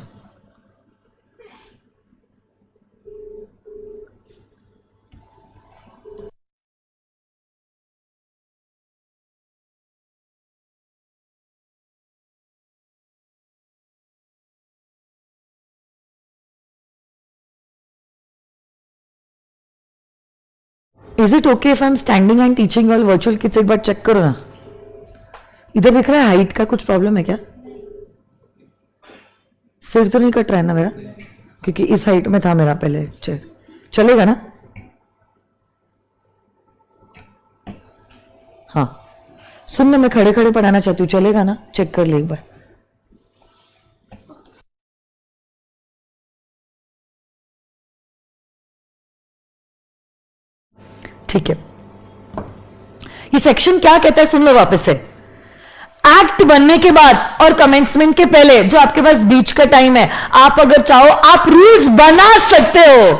Is it okay if I am standing and teaching all virtual kids? एक बार चेक करो ना, इधर दिख रहा है हाइट का कुछ प्रॉब्लम है क्या? सिर तो नहीं कट रहा है ना मेरा? क्योंकि इस हाइट में था मेरा पहले चेयर। चलेगा ना? हाँ सुनना, मैं खड़े खड़े पढ़ाना चाहती हूँ, चलेगा ना? चेक कर ले एक बार। ठीक है, ये सेक्शन क्या कहता है सुन लो वापस से। एक्ट बनने के बाद और कमेंसमेंट के पहले जो आपके पास बीच का टाइम है, आप अगर चाहो आप रूल्स बना सकते हो,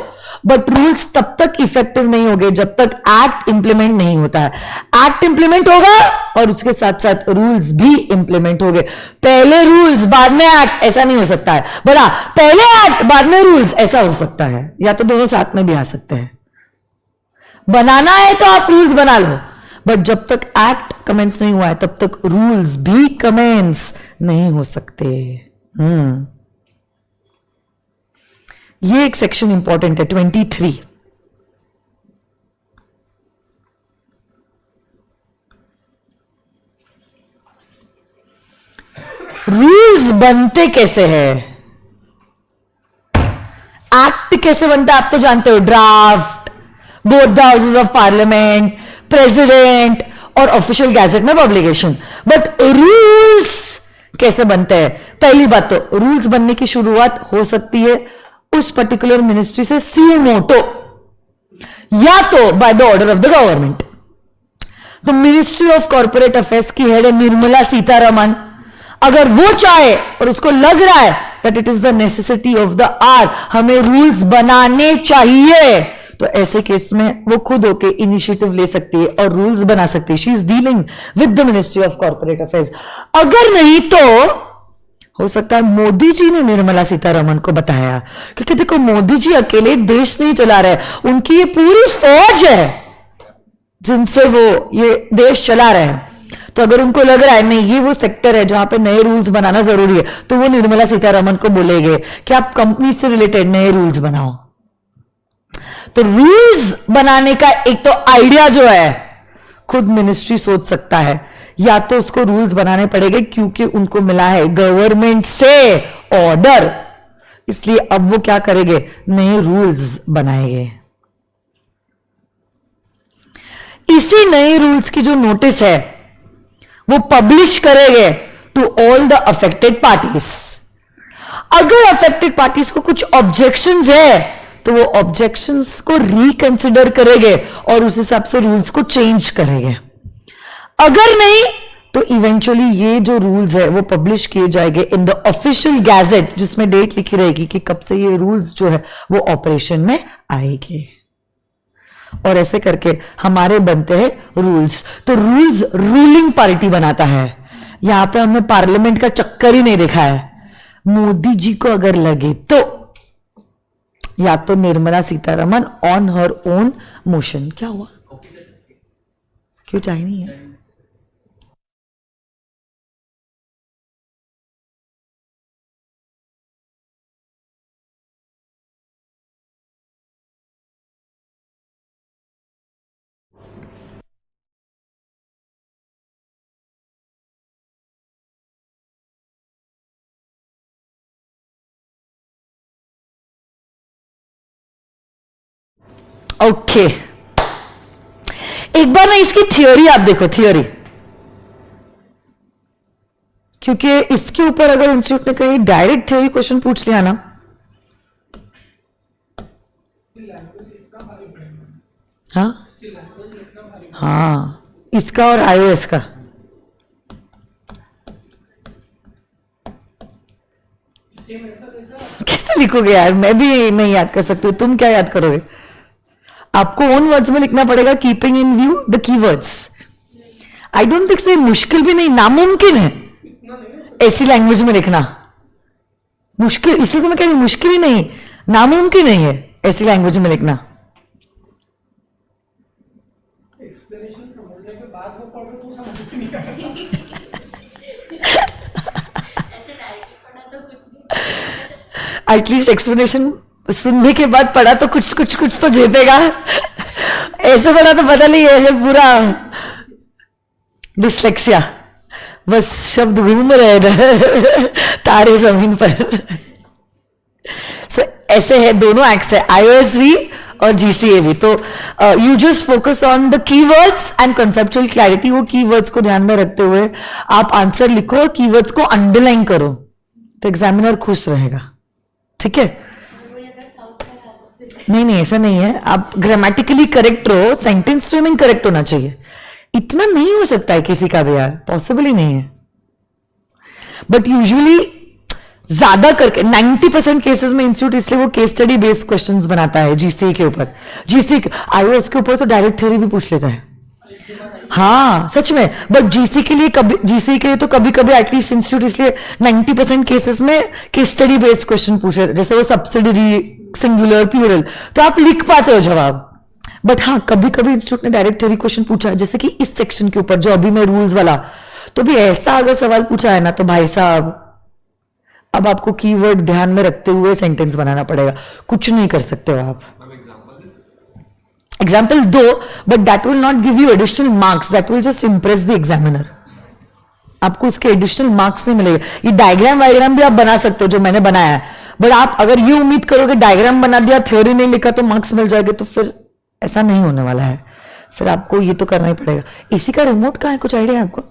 बट रूल्स तब तक इफेक्टिव नहीं होंगे जब तक एक्ट इंप्लीमेंट नहीं होता है। एक्ट इंप्लीमेंट होगा और उसके साथ साथ रूल्स भी इंप्लीमेंट होंगे। पहले रूल्स बाद में एक्ट, ऐसा नहीं हो सकता है। बड़ा पहले एक्ट बाद में रूल्स, ऐसा हो सकता है, या तो दोनों साथ में भी आ सकते हैं। बनाना है तो आप रूल्स बना लो, बट जब तक एक्ट कमेंस नहीं हुआ है तब तक रूल्स भी कमेंस नहीं हो सकते। ये एक सेक्शन इंपॉर्टेंट है 23। रूल्स बनते कैसे हैं? एक्ट कैसे बनता है आप तो जानते हो, draft, both the houses of parliament, president और ऑफिशियल गैजेट में पब्लिकेशन। बट रूल्स कैसे बनते हैं? पहली बात तो रूल्स बनने की शुरुआत हो सकती है उस पर्टिकुलर मिनिस्ट्री से सी मोटो, या तो by the order of the government. तो मिनिस्ट्री ऑफ कॉर्पोरेट अफेयर्स की हेड है निर्मला सीतारमन। अगर वो चाहे और उसको लग रहा है that it is the necessity of the hour, हमें रूल्स बनाने चाहिए, तो ऐसे केस में वो खुद होके इनिशिएटिव ले सकती है और रूल्स बना सकती है। She is dealing with the ministry of corporate affairs. अगर नहीं तो हो सकता है मोदी जी ने निर्मला सीतारमन को बताया, क्योंकि देखो मोदी जी अकेले देश नहीं चला रहे, उनकी ये पूरी फौज है जिनसे वो ये देश चला रहे हैं। तो अगर उनको लग रहा है नहीं ये वो सेक्टर है जहां पे नए रूल्स बनाना जरूरी है, तो वो निर्मला सीतारमन को बोलेंगे कि आप कंपनी से रिलेटेड नए रूल्स बनाओ। तो रूल्स बनाने का एक तो आइडिया जो है खुद मिनिस्ट्री सोच सकता है, या तो उसको रूल्स बनाने पड़ेंगे क्योंकि उनको मिला है गवर्नमेंट से ऑर्डर, इसलिए अब वो क्या करेंगे, नए रूल्स बनाएंगे। इसी नए रूल्स की जो नोटिस है वो पब्लिश करेंगे to all the affected parties. अगर अफेक्टेड पार्टीज को कुछ ऑब्जेक्शंस है तो वो ऑब्जेक्शंस को रिकंसिडर करेंगे और उस हिसाब से रूल्स को चेंज करेंगे। अगर नहीं तो इवेंचुअली ये जो रूल्स है वो पब्लिश किए जाएंगे इन द ऑफिशियल गैजेट, जिसमें डेट लिखी रहेगी कि कब से ये रूल्स जो है वो ऑपरेशन में आएगी। और ऐसे करके हमारे बनते हैं रूल्स। तो रूल्स रूलिंग पार्टी बनाता है। यहां पे हमने पार्लियामेंट का चक्कर ही नहीं देखा है। मोदी जी को अगर लगे तो या तो Nirmala Sitharaman on her own motion. क्या हुआ, क्यों चाय नहीं है? ओके एक बार ना इसकी थियोरी आप देखो, थियोरी, क्योंकि इसके ऊपर अगर इंस्टीट्यूट ने कहीं डायरेक्ट थ्योरी क्वेश्चन पूछ लिया ना, हाँ हाँ, इसका और iOS का कैसे लिखोगे यार? मैं भी नहीं याद कर सकती, तुम क्या याद करोगे? आपको ओन वर्ड्स में लिखना पड़ेगा, keeping in view the keywords. I don't think से मुश्किल भी नहीं, नामुमकिन है ऐसी लैंग्वेज में लिखना। मुश्किल इसलिए तो मैं कह रही मुश्किल ही नहीं, नामुमकिन नहीं है ऐसी लैंग्वेज में लिखना। एक्सप्लेनेशन समझने के बाद वो पढ़ो तो समझ नहीं आएगा। ऐसे डायरेक्टली पढ़ा तो कुछ नहीं। एटलीस्ट एक्सप्लेनेशन सुनने के बाद पढ़ा तो कुछ तो झेपेगा। ऐसे पढ़ा तो पता नहीं है, पूरा डिसलेक्सिया, बस शब्द घूम रहे हैं तारे जमीन पर। so, ऐसे है, दोनों एक्ट्स है, iOS भी और GCA भी। तो you just focus on the keywords and conceptual clarity. वो कीवर्ड्स को ध्यान में रखते हुए आप आंसर लिखो और कीवर्ड्स को अंडरलाइन करो, तो एग्जामिनर खुश रहेगा। ठीक है? नहीं ऐसा नहीं है, आप ग्रामेटिकली करेक्ट रहो, सेंटेंस फ्रेमिंग करेक्ट होना चाहिए। इतना नहीं हो सकता है किसी का भी यार, पॉसिबल ही नहीं है। बट यूजुअली ज्यादा करके 90% केसेस में इंस्टीट्यूट इसलिए वो केस स्टडी बेस्ड क्वेश्चंस बनाता है जीसीए के ऊपर। जीसीए आईओएस के ऊपर तो डायरेक्ट थ्योरी भी पूछ लेता है, हाँ सच में। बट जीसी के लिए तो कभी कभी एटलीस्ट इंस्टीट्यूट इसलिए 90% केसेस में केस स्टडी बेस्ड क्वेश्चन पूछे, जैसे वो सब्सिडरी, सिंगुलर, प्लूरल, तो आप लिख पाते हो जवाब। बट हाँ कभी कभी इंस्टीट्यूट ने डायरेक्ट थ्योरी क्वेश्चन पूछा है, जैसे कि इस सेक्शन के ऊपर जो अभी मैं रूल्स वाला, तो भी ऐसा अगर सवाल पूछा है ना तो भाई साहब अब आपको कीवर्ड ध्यान में रखते हुए सेंटेंस बनाना पड़ेगा, कुछ नहीं कर सकते हो आप। एग्जाम्पल दो, but that will not give you additional marks, that will just Impress the examiner. आपको उसके एडिशनल मार्क्स नहीं मिलेगा। ये डायग्राम वायग्राम भी आप बना सकते हो जो मैंने बनाया है, बट आप अगर ये उम्मीद करोगे डायग्राम बना दिया थ्योरी नहीं लिखा तो मार्क्स मिल जाएंगे, तो फिर ऐसा नहीं होने वाला है। फिर आपको ये तो करना ही पड़ेगा। इसी का रिमोट कहाँ है, कुछ आइडिया है आपको?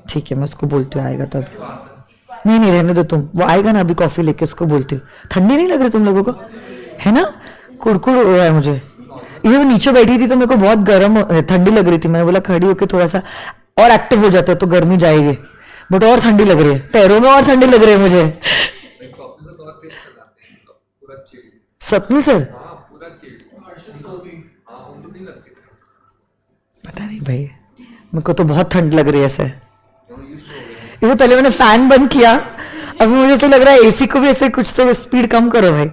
ठीक है मैं उसको बोलती हूँ, आएगा तब। नहीं रहने दो तुम, वो आएगा ना अभी कॉफी लेके, उसको बोलती हूँ। ठंडी नहीं लग रही तुम लोगों को, है ना? कुड़कुड़ हो रहा है मुझे। ये वो नीचे बैठी थी तो मेरे को बहुत गर्म ठंडी लग रही थी, मैं बोला खड़ी होके थोड़ा सा और एक्टिव हो जाता है तो गर्मी जाएगी, बट और ठंडी लग रही है, पैरों में और ठंडी लग रही है मुझे। स्वप्निल सर पता नहीं भाई, मेरे को तो बहुत ठंड लग रही है ऐसे। ये पहले मैंने फैन बंद किया, अभी मुझे तो लग रहा है एसी को भी ऐसे कुछ तो स्पीड कम करो भाई।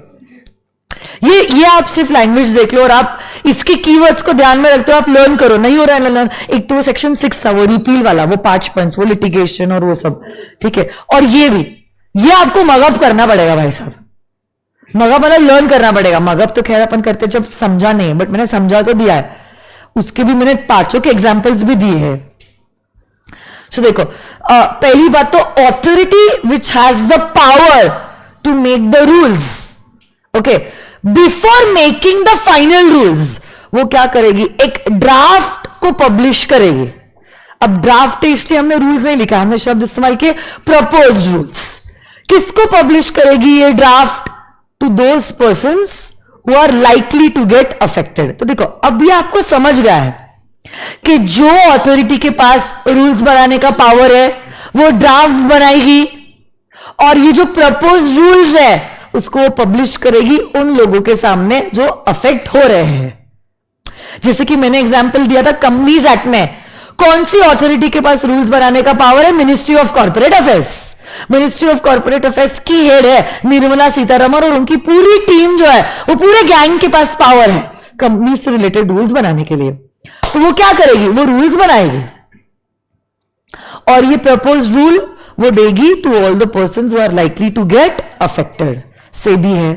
ये आप सिर्फ लैंग्वेज देख लो और आप इसके कीवर्ड्स को ध्यान में रखते हो, आप लर्न करो। नहीं हो रहा है लर्न, एक तो वो सेक्शन 6 था वो रिपील वाला, वो 5 पॉइंट्स, वो लिटिगेशन और वो सब, ठीक है। और ये भी, ये आपको मगअप करना पड़ेगा भाई साहब। मगअप मतलब लर्न करना पड़ेगा। मगअप तो खैर अपन करते जब समझा नहीं, बट मैंने समझा तो दिया है, उसके भी मैंने 5 के एग्जाम्पल्स भी दिए हैं। सो देखो, पहली बात तो authority which has the power to make the rules, okay, before making the final rules, वो क्या करेगी, एक ड्राफ्ट को पब्लिश करेगी। अब ड्राफ्ट इसलिए हमने रूल्स नहीं लिखा, हमने शब्द इस्तेमाल किए प्रपोज रूल्स। किसको पब्लिश करेगी ये draft? To those persons who are likely to get affected. तो देखो अब ये आपको समझ गया है कि जो अथॉरिटी के पास रूल्स बनाने का पावर है वो ड्राफ्ट बनाएगी, और ये जो प्रपोज रूल्स है उसको वो पब्लिश करेगी उन लोगों के सामने जो अफेक्ट हो रहे हैं। जैसे कि मैंने एग्जांपल दिया था कंपनीज एक्ट में, कौन सी अथॉरिटी के पास रूल्स बनाने का पावर है? Ministry of corporate affairs. Ministry of corporate affairs की हेड है निर्मला सीतारमण, और उनकी पूरी टीम जो है वो पूरे गैंग के पास पावर है कंपनी से रिलेटेड रूल्स बनाने के लिए। तो वो क्या करेगी, वो रूल्स बनाएगी और ये प्रपोज रूल वो देगी to all the persons who are likely to get affected. SEBI है,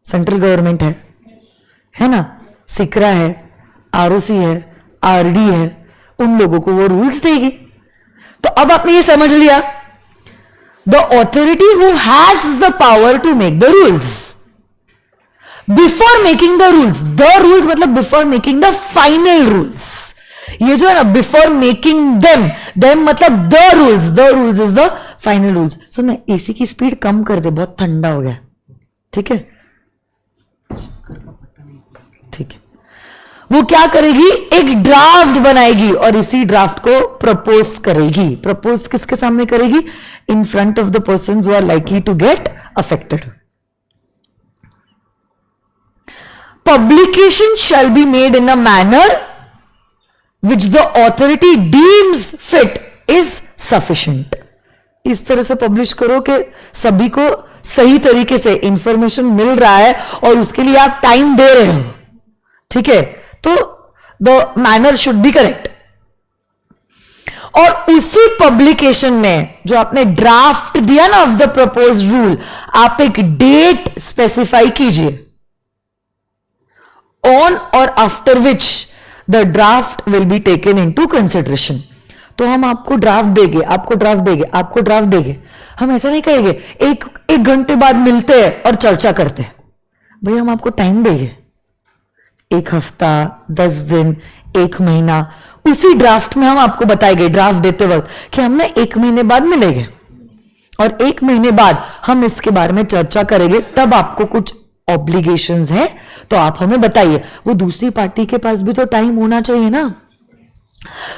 सेंट्रल गवर्नमेंट है ना, सिकरा है, आरओसी है, आरडी है, उन लोगों को वो रूल्स देगी। तो अब आपने ये समझ लिया, the authority who has the power to make the rules before making the rules मतलब before making the final rules. ये जो है ना बिफोर मेकिंग देम मतलब the rules is the final rules. So ना एसी की स्पीड कम कर दे, बहुत ठंडा हो गया, ठीक है ठीक है। वो क्या करेगी, एक ड्राफ्ट बनाएगी और इसी ड्राफ्ट को प्रपोज करेगी। प्रपोज किसके सामने करेगी? In front of the persons who are likely to get affected. Publication shall be made in a manner which the authority deems fit is sufficient. इस तरह से पब्लिश करो कि सभी को सही तरीके से इंफॉर्मेशन मिल रहा है और उसके लिए आप टाइम दे रहे हो, ठीक है। तो the manner should be correct. और उसी पब्लिकेशन में जो आपने ड्राफ्ट दिया ना ऑफ द प्रपोज रूल, आप एक डेट स्पेसिफाई कीजिए on or after which the draft will be taken into consideration। तो हम आपको ड्राफ्ट देंगे, हम ऐसा नहीं कहेंगे एक घंटे बाद मिलते हैं और चर्चा करते हैं। भाई हम आपको टाइम देंगे, 1 हफ्ता, 10 दिन, 1 महीना। उसी ड्राफ्ट में हम आपको बताएंगे ड्राफ्ट देते वक्त कि हमने 1 महीने बाद मिलेंगे और 1 महीने बाद हम इसके बारे में चर्चा करेंगे, तब आपको कुछ ऑब्लिगेशंस है तो आप हमें बताइए। वो दूसरी पार्टी के पास भी तो टाइम होना चाहिए ना।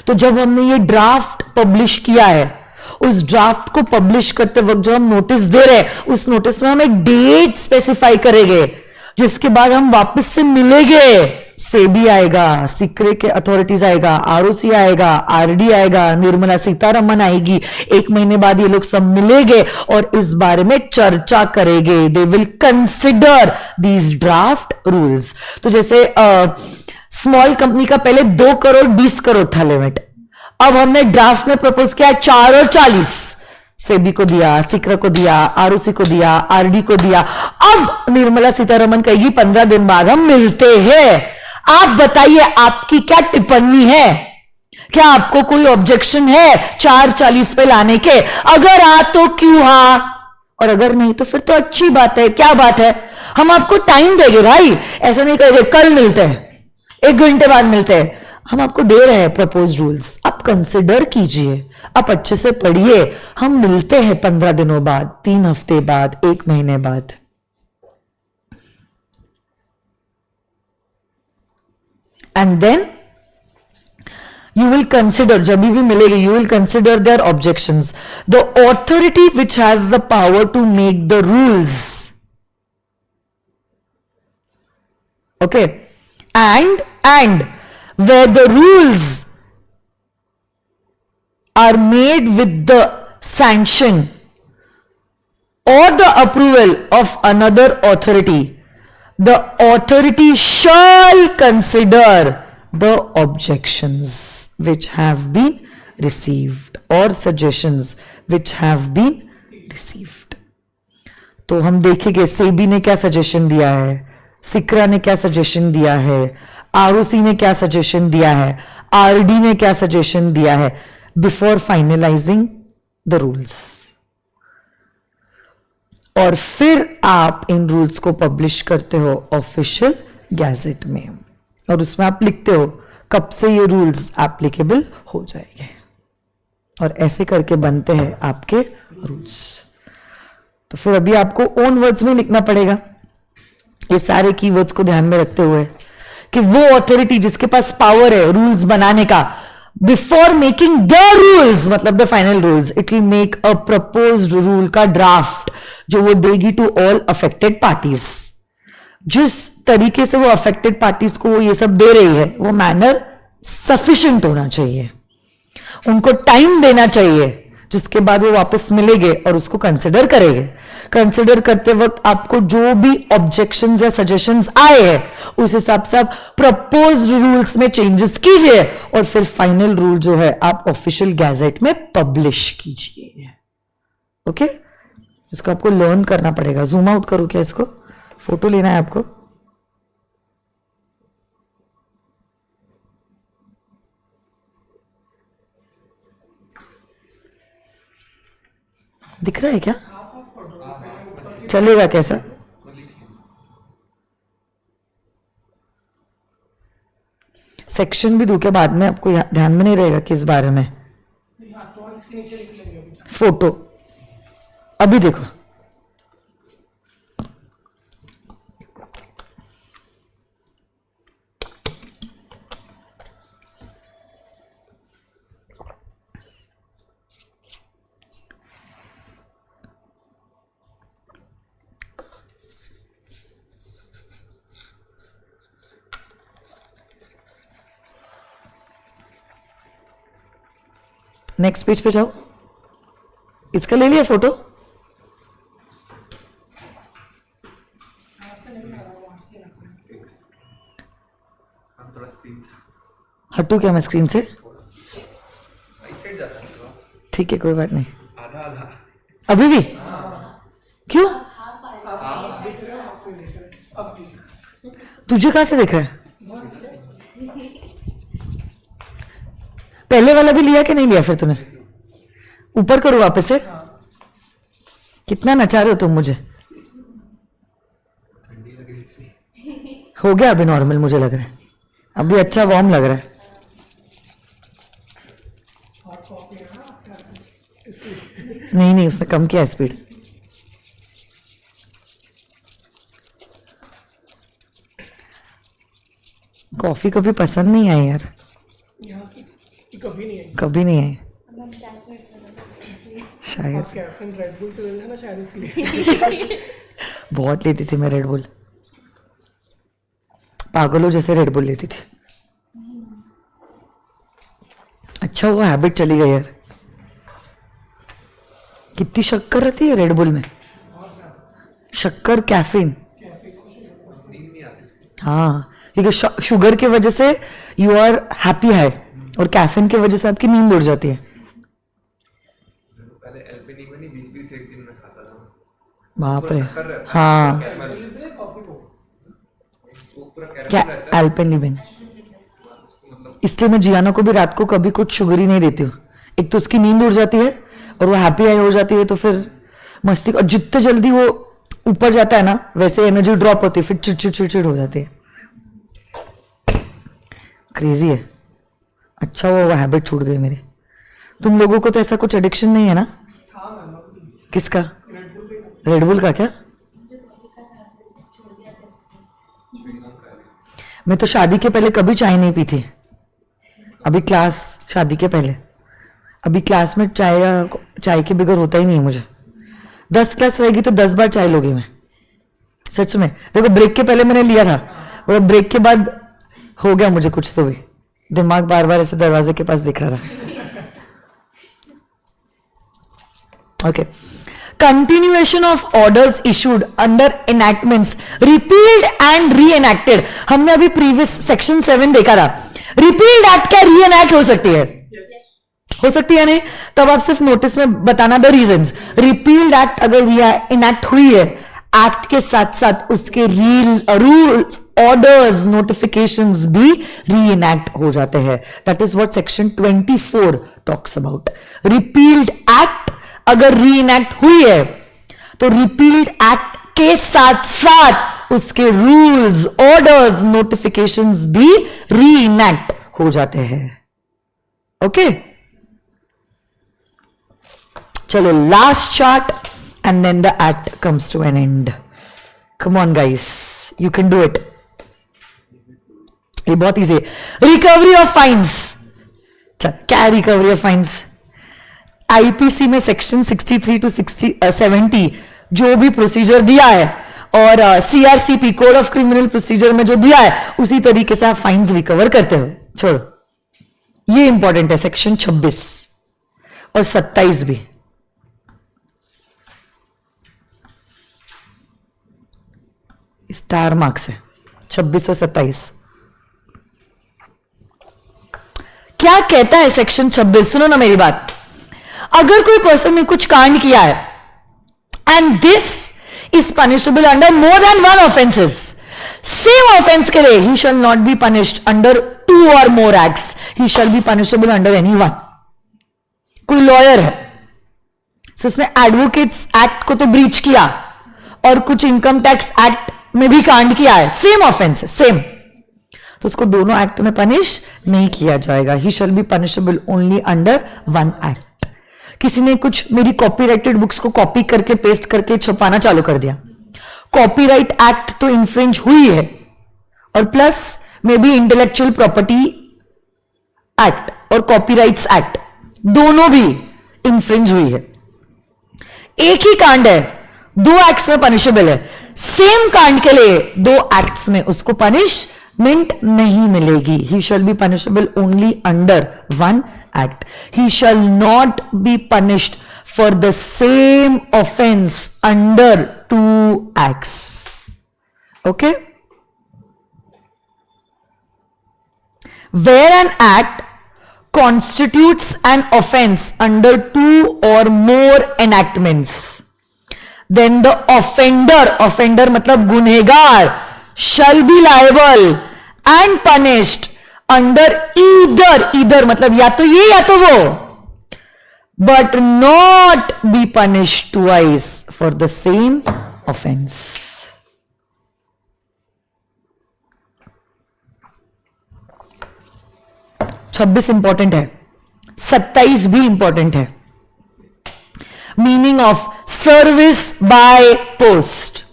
तो जब हमने ये ड्राफ्ट पब्लिश किया है उस ड्राफ्ट को पब्लिश करते वक्त जो हम नोटिस दे रहे हैं, उस नोटिस में हम एक डेट स्पेसिफाई करेंगे, जिसके बाद हम वापस से मिलेंगे। सेबी आएगा, सिक्रे के अथॉरिटीज आएगा, आरओसी आएगा, आरडी आएगा, निर्मला सीतारमन आएगी, 1 महीने बाद ये लोग सब मिलेंगे और इस बारे में चर्चा करेंगे। They will consider these draft rules. तो जैसे स्मॉल कंपनी का पहले 2 करोड़ 20 करोड़ था लिमिट, अब हमने ड्राफ्ट में प्रपोज किया 4 और 40, सेबी को दिया, सिक्रा को दिया, आरओसी को दिया, आरडी को दिया। अब निर्मला सीतारमन कहेगी 15 दिन बाद हम मिलते हैं। आप बताइए आपकी क्या टिप्पणी है, क्या आपको कोई ऑब्जेक्शन है 4:40 पे लाने के? अगर आ तो क्यों हा, और अगर नहीं तो फिर तो अच्छी बात है। क्या बात है, हम आपको टाइम देंगे भाई, ऐसा नहीं कहेंगे कल मिलते हैं, 1 घंटे बाद मिलते हैं। हम आपको दे रहे हैं प्रपोज रूल्स, आप कंसिडर कीजिए, आप अच्छे से पढ़िए। हम मिलते हैं 15 दिनों बाद, 3 हफ्ते बाद, 1 महीने बाद। And then you will consider, जब भी मिलेगी, you will consider their objections. The authority which has the power to make the rules, okay, and where the rules are made with the sanction or the approval of another authority, the authority shall consider the objections which have been received or suggestions which have been received. तो हम देखेंगे सेबी ने क्या suggestion दिया है, सिक्रा ने क्या suggestion दिया है, आरओसी ने क्या सजेशन दिया है, आरडी ने क्या सजेशन दिया है, बिफोर फाइनलाइजिंग द रूल्स। और फिर आप इन रूल्स को पब्लिश करते हो ऑफिशियल गैजेट में, और उसमें आप लिखते हो कब से ये रूल्स एप्लीकेबल हो जाएंगे, और ऐसे करके बनते हैं आपके रूल्स। तो फिर अभी आपको ओन वर्ड्स में लिखना पड़ेगा, ये सारे कीवर्ड्स को ध्यान में रखते हुए कि वो अथॉरिटी जिसके पास पावर है रूल्स बनाने का, बिफोर मेकिंग द रूल्स, मतलब the final rules, it will make a proposed rule का ड्राफ्ट जो वो देगी टू ऑल अफेक्टेड पार्टीज। जिस तरीके से वो अफेक्टेड पार्टीज को वो ये सब दे रही है, वो मैनर सफिशिएंट होना चाहिए, उनको टाइम देना चाहिए, जिसके बाद वो वापस मिलेंगे और उसको कंसिडर करेंगे। कंसिडर करते वक्त आपको जो भी ऑब्जेक्शंस या सजेशंस आए हैं उस हिसाब से आप प्रपोज्ड रूल्स में चेंजेस कीजिए, और फिर फाइनल रूल जो है आप ऑफिशियल गैजेट में पब्लिश कीजिए। ओके, इसको आपको लर्न करना पड़ेगा। जूम आउट करो क्या, इसको फोटो लेना है आपको। दिख रहा है क्या, चलेगा कैसा? सेक्शन भी दूं क्या बाद में, आपको ध्यान में नहीं रहेगा किस बारे में? फोटो अभी देखो, नेक्स्ट पेज पे जाओ। इसका ले लिया फोटो? थोड़ा स्क्रीन से हटू क्या मैं स्क्रीन से? साइड जा सकते हो, ठीक है, कोई बात नहीं। आधा आधा अभी भी? क्यों? आप देख रहे हो, आप नहीं देख रहे, अब ठीक है। तुझे कहां से दिख रहा है? पहले वाला भी लिया कि नहीं लिया फिर तूने? ऊपर करो वापस से। कितना नचा रहे हो तुम मुझे? ठंडी लग रही थी। हो गया अभी नॉर्मल, मुझे लग रहा है अभी अच्छा वार्म लग रहा है। नहीं नहीं, उसने कम किया स्पीड। कॉफी कभी पसंद नहीं आई यार, यहाँ की कभी नहीं आई। कभी नहीं आई। अब हम चाय कर सकते हैं। शायद आज कैफीन रेड बुल से लेना ना शायद इसलिए। बहुत लेती थी मैं रेड बुल, पागलों जैसे रेड बुल लेती थी। अच्छा वो हैबिट चली गई यार। कितनी शक्कर रहती है रेड बुल में, शक्कर कैफीन। नींद नहीं आती इसकी। हाँ क्योंकि शुगर की वजह से यू आर हैप्पी है और कैफीन की वजह से आपकी नींद उड़ जाती है। पहले एल्पेनिक 20-20 एक दिन में खाता था। बाप रे। पूरा शक्कर रहता है, हाँ कैरमल। कॉफी को वो पूरा क्या कैरमल रहता है। एल्पेनलिबेन। उसको मतलब इसलिए मैं जियाना को भी रात को कभी कुछ शुगर ही नहीं देती हूँ। एक तो उसकी नींद उड़ जाती है और वो हैप्पी आई हो जाती है, तो फिर मस्ती। और जितने जल्दी वो ऊपर जाता है ना वैसे एनर्जी ड्रॉप होती है, फिर चिड़चिड़ हो जाती है। क्रेजी है। अच्छा वो हैबिट छूट गई मेरी। तुम लोगों को तो ऐसा कुछ एडिक्शन नहीं है ना? था मैम अभी किसका? रेड बुल पे रेडबुल का क्या? जो कॉफी का था वो छोड़ दिया जैसे। च्युइंग गम खा रही। मैं तो शादी के पहले कभी चाय नहीं पी थी। अभी क्लास, शादी के पहले अभी क्लास में चाय के बगैर होता ही नहीं है मुझे। 10 क्लास रहेगी तो 10 बार चाय लोगी मैं, सच में। देखो ब्रेक के पहले मैंने लिया था और ब्रेक के बाद हो गया मुझे कुछ तो भी, दिमाग बार बार ऐसे दरवाजे के पास दिख रहा था। Okay, continuation of orders issued under enactments repealed and reenacted. हमने अभी प्रीवियस सेक्शन 7 देखा था। रिपील्ड एक्ट क्या री एनैक्ट हो सकती है? हो सकती है नहीं? तब आप सिर्फ नोटिस में बताना द रीजंस। रिपील्ड एक्ट अगर इनैक्ट हुई है, एक्ट के साथ साथ उसके रूल्स, ऑर्डर्स, नोटिफिकेशंस भी री इनैक्ट हो जाते हैं। That is what section 24 talks about. Repealed act अगर री इनैक्ट हुई है तो रिपील्ड एक्ट के साथ साथ उसके रूल्स, ऑर्डर्स, नोटिफिकेशंस भी री इनैक्ट हो जाते हैं। ओके चलो, last chart and then the act comes to an end. Come on guys, you can do it. ये बहुत easy है। Recovery of fines. क्या रिकवरी ऑफ फाइन्स? आईपीसी में सेक्शन 63 to 70 जो भी प्रोसीजर दिया है और CRCP code of criminal procedure में जो दिया है उसी तरीके से आप फाइन्स रिकवर करते हो। छोड़ो, ये इंपॉर्टेंट है सेक्शन 26 और 27 भी। स्टार मार्क्स है 26 और 27। क्या कहता है सेक्शन 26? सुनो ना मेरी बात। अगर कोई पर्सन ने कुछ कांड किया है and this is punishable under more than 1 offences, same offence के लिए he shall not be punished under 2 or more acts, he shall be punishable under any one. कोई लॉयर है तो उसने एडवोकेट्स एक्ट को तो ब्रीच किया और कुछ इनकम टैक्स एक्ट में भी कांड किया है, सेम ऑफेंस है, सेम, तो उसको दोनों एक्ट में पनिश नहीं किया जाएगा। He shall be punishable only under 1 act. किसी ने कुछ मेरी कॉपीराइटेड बुक्स को कॉपी करके पेस्ट करके छुपाना चालू कर दिया, कॉपीराइट एक्ट तो इन्फ्रिंज हुई है और plus may be intellectual property act और कॉपीराइट्स एक्ट दोनों भी इन्फ्रिंज हुई है। एक ही कांड है, 2 एक्ट्स में पनिशेबल है। सेम कांड के लिए 2 एक्ट्स में उसको पनिशमेंट नहीं मिलेगी। He shall be punishable only under 1 act. He shall not be punished for the same offence under 2 acts. Okay, where an act constitutes an offense under 2 or more enactments, then the offender मतलब गुनहगार shall be liable and punished under either मतलब या तो ये या तो वो, but not be punished twice for the same offense. छब्बीस इंपॉर्टेंट है, 27 भी इंपॉर्टेंट है। Meaning of service by post.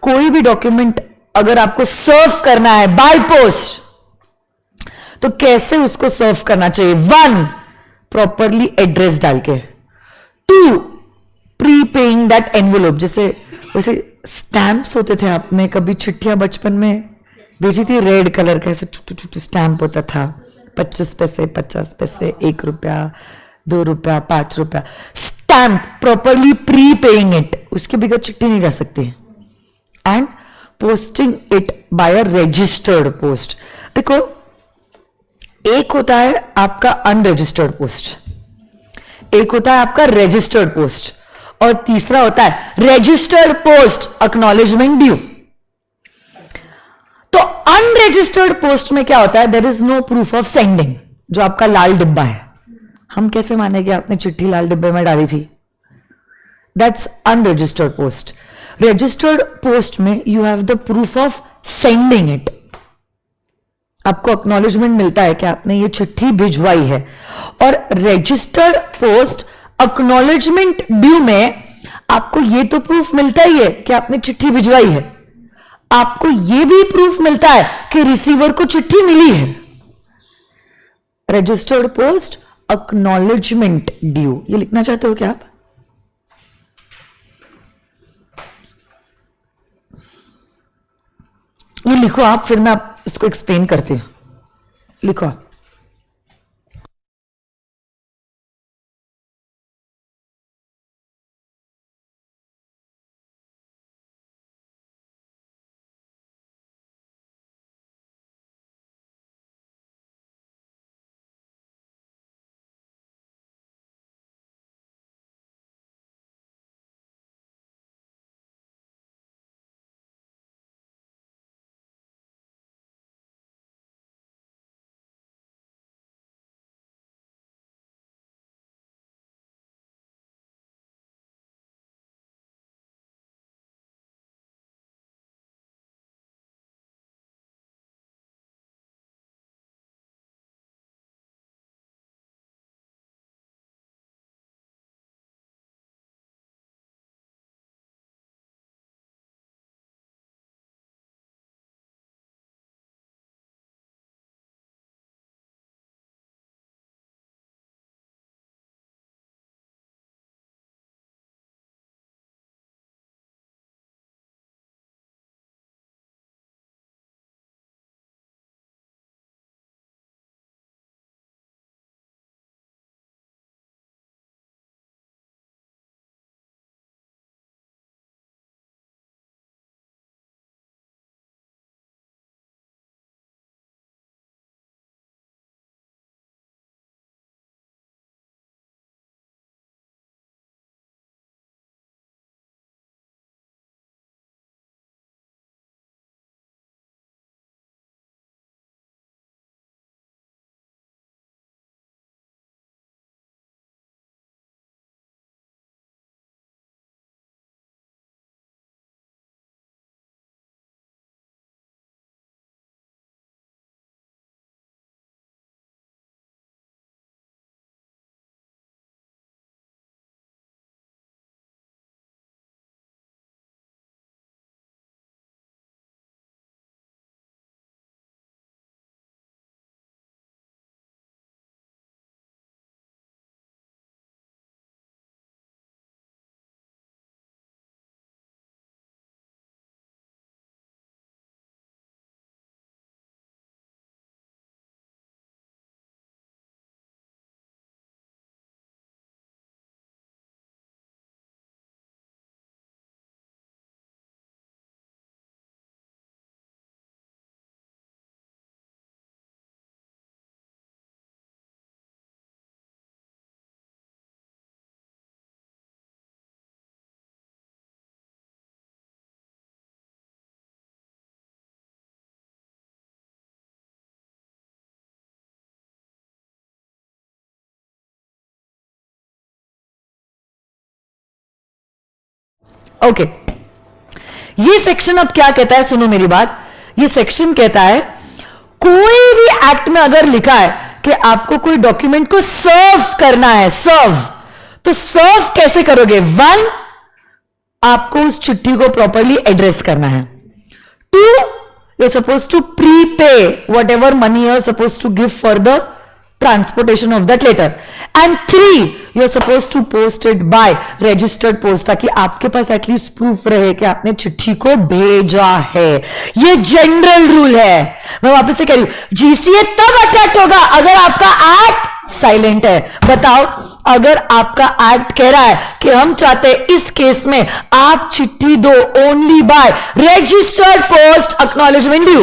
कोई भी डॉक्यूमेंट अगर आपको सर्व करना है बाय पोस्ट तो कैसे उसको सर्व करना चाहिए? 1, प्रॉपरली एड्रेस डाल के। To prepaying that envelope, जैसे वैसे स्टैम्प्स होते थे, आपने कभी चिट्ठियां बचपन में भेजी थी, रेड कलर का ऐसे छोटू स्टैम्प होता था, 25 पैसे, 50 पैसे, 1 रुपया, 2 रुपया, 5 रुपया, stamp properly pre paying it, उसके बगैर चिट्ठी नहीं जा सकती, and posting it bye a registered post. देखो, एक होता है आपका अनरजिस्टर्ड पोस्ट, एक होता है आपका रजिस्टर्ड पोस्ट, और तीसरा होता है रजिस्टर्ड पोस्ट एक्नॉलेजमेंट ड्यू। तो अनरजिस्टर्ड पोस्ट में क्या होता है, there is no proof of sending, जो आपका लाल डिब्बा है, हम कैसे माने कि आपने चिट्ठी लाल डिब्बे में डाली थी, that's unregistered post. Registered post में you have the proof of sending it, आपको एक्नॉलेजमेंट मिलता है कि आपने ये चिट्ठी भिजवाई है। और रजिस्टर्ड पोस्ट एक्नॉलेजमेंट ड्यू में आपको ये तो प्रूफ मिलता ही है कि आपने चिट्ठी भिजवाई है, आपको ये भी प्रूफ मिलता है कि रिसीवर को चिट्ठी मिली है। रजिस्टर्ड पोस्ट एक्नॉलेजमेंट ड्यू, ये लिखना चाहते हो क्या आप? ये लिखो आप, फिर मैं आप इसको एक्सप्लेन करती हूं, लिखो आप। ओके, ये सेक्शन अब क्या कहता है, सुनो मेरी बात। ये सेक्शन कहता है कोई भी एक्ट में अगर लिखा है कि आपको कोई डॉक्यूमेंट को सर्व करना है, सर्व, तो सर्व कैसे करोगे? 1, आपको उस चिट्ठी को प्रॉपरली एड्रेस करना है। 2, you're supposed to prepay whatever money you're supposed to give for the transportation of that letter. And 3, you are suppose to post it by registered post, ताकि आपके पास एटलीस्ट प्रूफ रहे कि आपने चिट्ठी को भेजा है। ये जनरल रूल है। मैं वापस से कह रही हूं, जीसीए तब अट्रैक्ट होगा अगर आपका एक्ट साइलेंट है। बताओ, अगर आपका एक्ट कह रहा है कि हम चाहते हैं इस केस में आप चिट्ठी दो only by registered post acknowledgement due,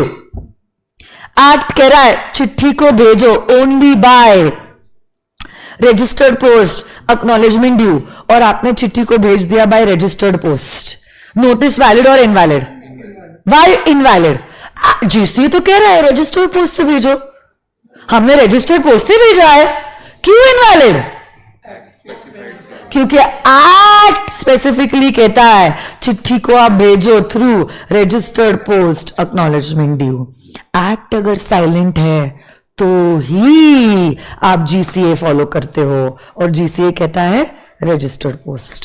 act कह रहा है चिट्ठी को भेजो only by registered post acknowledgement due, और आपने चिट्ठी को भेज दिया by registered post, notice valid और इनवैलिड? Why invalid? जीसीए तो कह रहा है रजिस्टर्ड पोस्ट से भेजो, हमने रजिस्टर्ड पोस्ट से भेजा है, क्यों इनवैलिड? क्योंकि एक्ट स्पेसिफिकली कहता है चिट्ठी को आप भेजो through registered post acknowledgement due. Act अगर साइलेंट है तो ही आप जीसीए फॉलो करते हो, और जीसीए कहता है रजिस्टर्ड पोस्ट।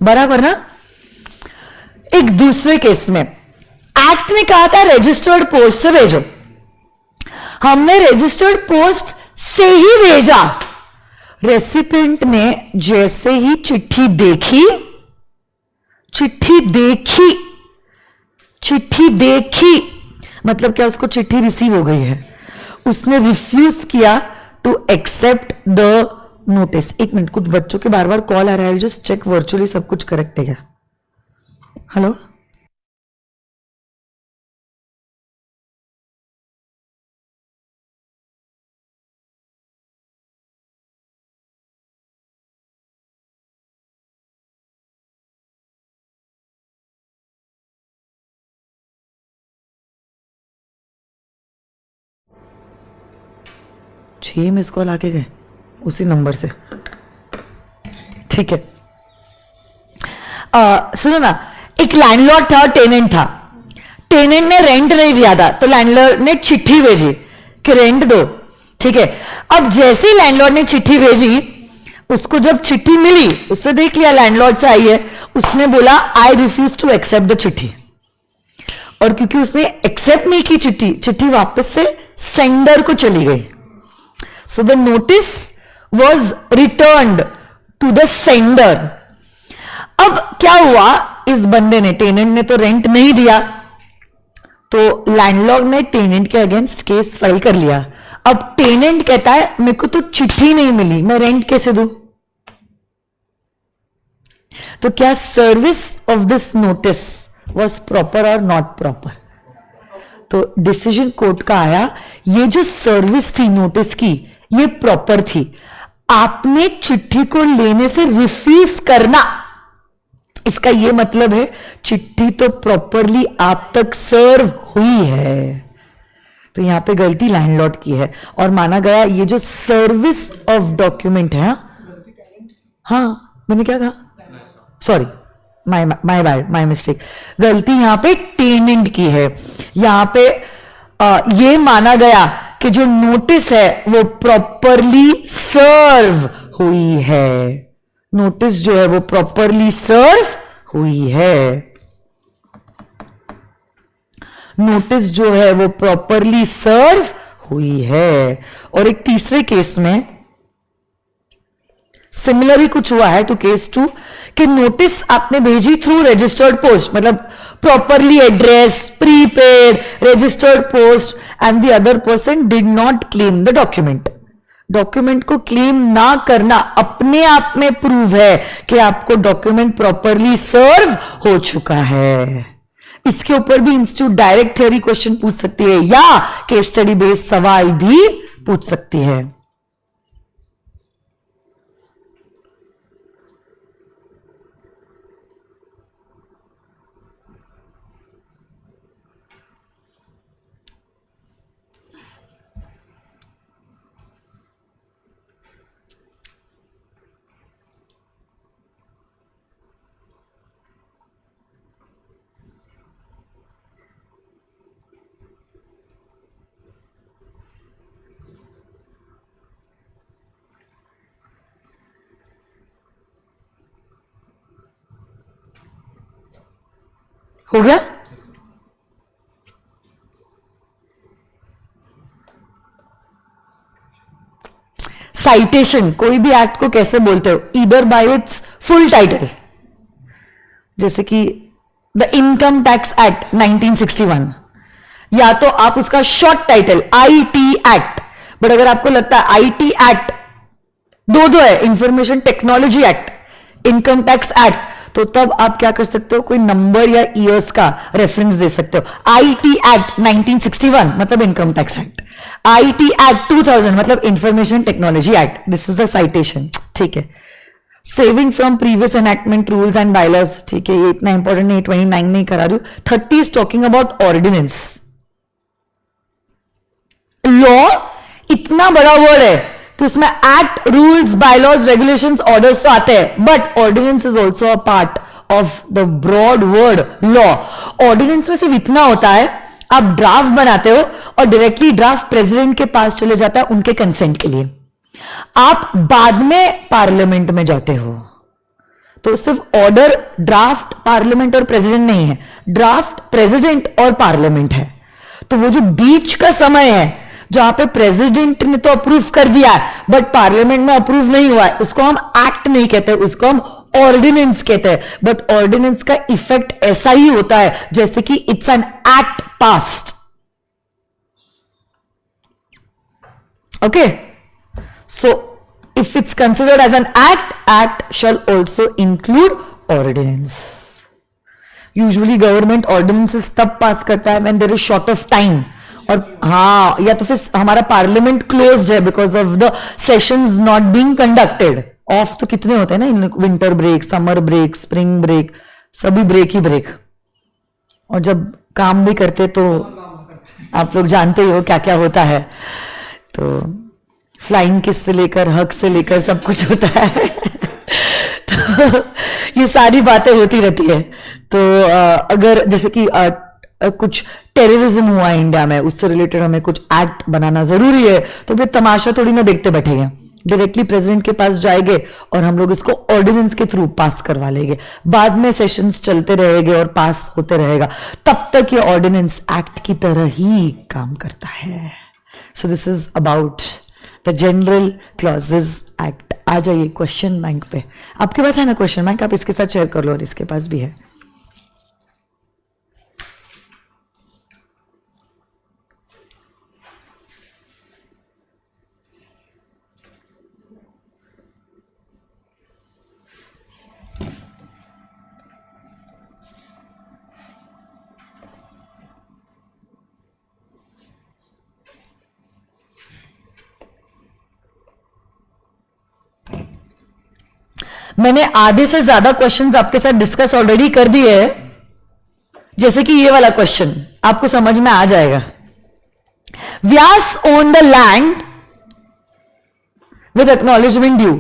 बराबर ना? एक दूसरे केस में एक्ट ने कहा था रजिस्टर्ड पोस्ट से भेजो, हमने रजिस्टर्ड पोस्ट से ही भेजा। रेसिपिएंट ने जैसे ही चिट्ठी देखी, मतलब क्या, उसको चिट्ठी रिसीव हो गई है, उसने रिफ्यूज किया टू एक्सेप्ट द नोटिस। एक मिनट, कुछ बच्चों के बार बार कॉल आ रहा है, जस्ट चेक वर्चुअली सब कुछ करेक्ट है क्या? हेलो, छह मिस कॉल आके गए उसी नंबर से, ठीक है। सुनो ना, एक लैंडलॉर्ड था, टेनेंट था। टेनेंट ने रेंट नहीं दिया था, तो लैंडलॉर्ड ने चिट्ठी भेजी कि रेंट दो, ठीक है। अब जैसे ही लैंडलॉर्ड ने चिट्ठी भेजी, उसको जब चिट्ठी मिली, उसने देख लिया लैंडलॉर्ड से आई है, उसने बोला I refuse to accept the चिट्ठी, और क्योंकि उसने एक्सेप्ट नहीं की चिट्ठी वापस से सेंडर को चली गई। So the notice was returned to the sender. अब क्या हुआ, इस बंदे ने, टेनेंट ने तो रेंट नहीं दिया, तो लैंडलॉर्ड ने टेनेंट के अगेंस्ट केस फाइल कर लिया। अब टेनेंट कहता है मेरे को तो चिट्ठी नहीं मिली, मैं रेंट कैसे दूं? तो क्या service of this notice was proper और नॉट प्रॉपर? तो डिसीजन कोर्ट का आया, ये जो सर्विस थी नोटिस की, ये प्रॉपर थी। आपने चिट्ठी को लेने से रिफ्यूज करना, इसका यह मतलब है चिट्ठी तो प्रॉपरली आप तक सर्व हुई है। तो यहां पे गलती लैंडलॉर्ड की है, और माना गया ये जो सर्विस ऑफ डॉक्यूमेंट है, हाँ मैंने क्या कहा, sorry, my bad, my mistake, गलती यहां पे टेनेंट की है। यहां पे ये माना गया कि जो नोटिस है वो प्रॉपरली सर्व हुई है, नोटिस जो है वो प्रॉपरली सर्व हुई है, नोटिस जो है वो प्रॉपरली सर्व हुई है। और एक तीसरे केस में सिमिलर ही कुछ हुआ है टू केस 2, कि नोटिस आपने भेजी थ्रू रजिस्टर्ड पोस्ट, मतलब properly address, prepaid, registered post, and the other person did not claim the document. Document को क्लेम ना करना अपने आप में प्रूव है कि आपको डॉक्यूमेंट प्रॉपरली सर्व हो चुका है। इसके ऊपर भी इंस्टीट्यूट डायरेक्ट थ्योरी क्वेश्चन पूछ सकती है, या केस स्टडी बेस्ड सवाल भी पूछ सकती है। हो गया? साइटेशन, कोई भी एक्ट को कैसे बोलते हो? Either bye it's full title, जैसे कि द इनकम टैक्स एक्ट 1961, या तो आप उसका short title IT act. But अगर आपको लगता है आईटी एक्ट दो है, information technology act, income tax act, तो तब आप क्या कर सकते हो, कोई नंबर या ईयर्स का रेफरेंस दे सकते हो। आईटी एक्ट 1961 मतलब income tax act, IT act 2000 मतलब information technology act. This is the citation, ठीक है। Saving from previous enactment rules and bylaws, ठीक है, ये इतना इंपॉर्टेंट नहीं, 29 नहीं करा रही हूं। 30 is talking about ordinance. Law इतना बड़ा वर्ड है कि उसमें act, rules, bylaws, regulations, orders तो आते हैं, but ordinance is also a part of the broad word law. Ordinance में सिर्फ इतना होता है, आप ड्राफ्ट बनाते हो और डायरेक्टली ड्राफ्ट प्रेसिडेंट के पास चले जाता है उनके कंसेंट के लिए। आप बाद में पार्लियामेंट में जाते हो, तो सिर्फ ऑर्डर, ड्राफ्ट, पार्लियामेंट और प्रेसिडेंट नहीं है, ड्राफ्ट, प्रेसिडेंट और पार्लियामेंट है। तो वो जो बीच का समय है जहां पे प्रेसिडेंट ने तो अप्रूव कर दिया है बट पार्लियामेंट में अप्रूव नहीं हुआ है, उसको हम एक्ट नहीं कहते, उसको हम ऑर्डिनेंस कहते हैं। बट ऑर्डिनेंस का इफेक्ट ऐसा ही होता है जैसे कि it's an act passed. Okay, so if it's considered as an act shall also include ordinance. Usually government ordinances तब पास करता है when there is short of time, और हाँ, या तो फिर हमारा पार्लियामेंट क्लोज्ड है because of the sessions not being conducted. Off तो कितने होते हैं ना, winter break, summer break, spring break, सभी ब्रेक ही ब्रेक। और जब काम भी करते तो आप लोग जानते ही हो क्या क्या होता है। तो फ्लाइंग किस से लेकर हक से लेकर सब कुछ होता है। तो ये सारी बातें होती रहती है। तो अगर जैसे कि कुछ टेररिज्म हुआ इंडिया में, उससे रिलेटेड हमें कुछ एक्ट बनाना जरूरी है, तो फिर तमाशा थोड़ी ना देखते बैठेंगे, डायरेक्टली प्रेसिडेंट के पास जाएंगे और हम लोग इसको ऑर्डिनेंस के थ्रू पास करवा लेंगे। बाद में सेशंस चलते रहेंगे और पास होते रहेगा, तब तक ये ऑर्डिनेंस एक्ट की तरह ही काम करता है। So this is about the general clauses act. आ जाइए क्वेश्चन बैंक पे। आपके पास है ना क्वेश्चन बैंक, आप इसके साथ शेयर कर लो, और इसके पास भी है। मैंने आधे से ज्यादा क्वेश्चंस आपके साथ डिस्कस ऑलरेडी कर दिए हैं, जैसे कि ये वाला क्वेश्चन आपको समझ में आ जाएगा। Vyas own the land with acknowledgement due.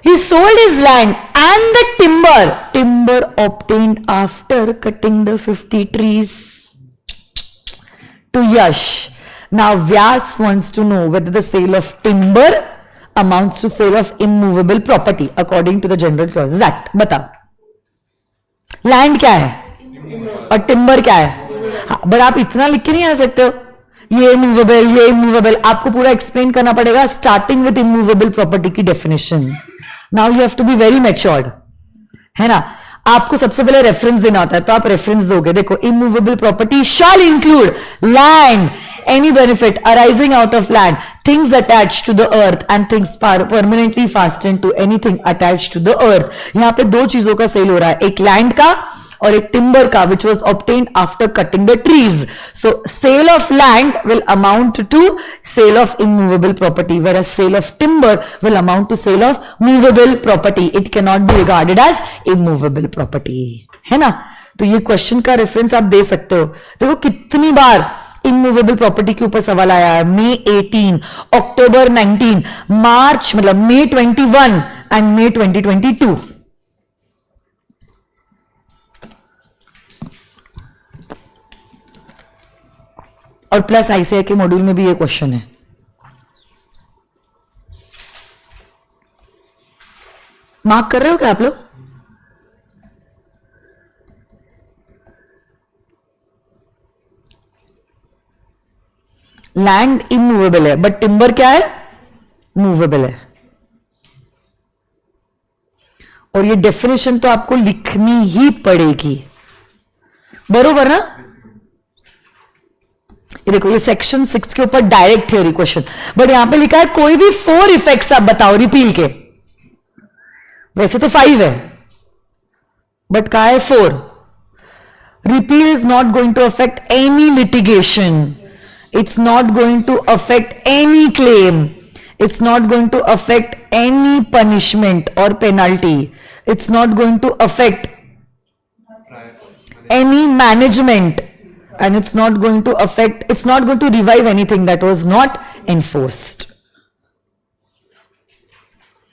He sold his land and the timber obtained after cutting the 50 trees to Yash. Now Vyas wants to know whether the sale of timber amounts to sale of immovable property according to the General Clauses Act. बताओ, land क्या है और timber क्या है? हाँ, but आप इतना लिख के नहीं आ सकते हो, ये इमूवेबल, आपको पूरा एक्सप्लेन करना पड़ेगा स्टार्टिंग विद इमूवेबल प्रॉपर्टी की definition. Now you have to be very matured, है ना। आपको सबसे पहले रेफरेंस देना होता है, तो आप रेफरेंस दोगे। देखो, immovable property shall include land, any benefit arising out of land, things attached to the earth and things permanently fastened to anything attached to the earth. यहां पे दो चीजों का सेल हो रहा है, एक लैंड का और एक टिम्बर का, which was obtained after cutting the trees. So sale of land will amount to sale of immovable property, whereas sale of timber will amount to sale of movable property. It cannot be regarded as immovable property, है ना। तो ये question का reference आप दे सकते हो। देखो कितनी बार इमूवेबल प्रॉपर्टी के ऊपर सवाल आया है। May 18, October 19, मार्च मतलब May 21 एंड May 2022। और प्लस आईसीआई के मॉड्यूल में भी ये क्वेश्चन है। मार्क कर रहे हो क्या आप लोग? लैंड इमूवेबल है बट टिम्बर क्या है, मूवेबल है। और ये डेफिनेशन तो आपको लिखनी ही पड़ेगी, बरोबर ना। ये देखो ये सेक्शन 6 के ऊपर डायरेक्ट थ्योरी क्वेश्चन, बट यहां पे लिखा है कोई भी 4 इफेक्ट्स आप बताओ रिपील के। वैसे तो 5 है बट कहा है 4। Repeal is not going to affect any litigation, it's not going to affect any claim, it's not going to affect any punishment or penalty, it's not going to affect any management, and it's not going to affect, it's not going to revive anything that was not enforced.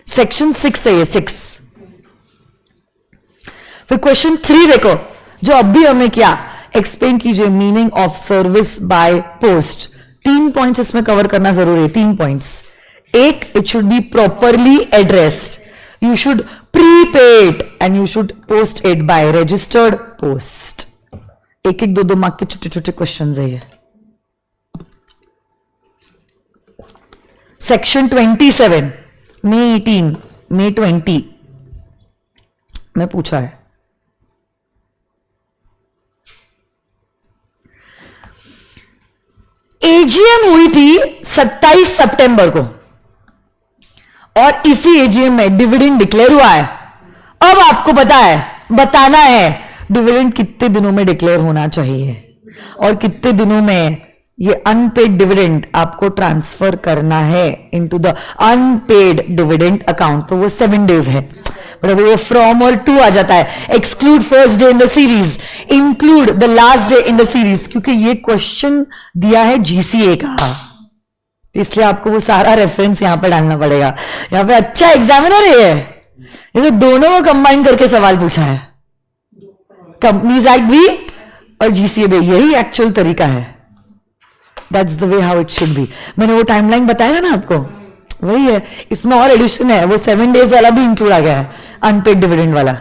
Section 6 है ये 6। फिर question 3 देखो जो अभी हमने किया, explain कीजिए meaning of service by post. 3 points इसमें कवर करना जरूरी है, 3 पॉइंट्स। एक, it should be properly addressed, you should prepay it and you should post it by registered post. एक एक 2-2 मार्क के छोटे छोटे क्वेश्चन है ये। सेक्शन 27 May 18 May 20 में पूछा है, एजीएम हुई थी 27 सितंबर को और इसी एजीएम में डिविडेंड डिक्लेयर हुआ है। अब आपको बताना है डिविडेंड कितने दिनों में डिक्लेयर होना चाहिए और कितने दिनों में ये अनपेड डिविडेंड आपको ट्रांसफर करना है into the unpaid dividend account. तो वो 7 डेज है, बट अभी वो फ्रॉम और टू आ जाता है। Exclude first day in the series, include the last day in the series, क्योंकि ये क्वेश्चन दिया है जीसीए का, इसलिए आपको वो सारा रेफरेंस यहां पे डालना पड़ेगा। यहां पे अच्छा एग्जामिनर है ये, दोनों को कंबाइन करके सवाल पूछा है, कंपनीज एक्ट भी और जीसीए भी, यही एक्चुअल तरीका है। That's the way how it should be. मैंने वो टाइमलाइन बताया ना आपको, वही है। इसमें और एडिशन है, वो 7 डेज वाला भी इंक्लूड आ गया है, अनपेड डिविडेंड वाला,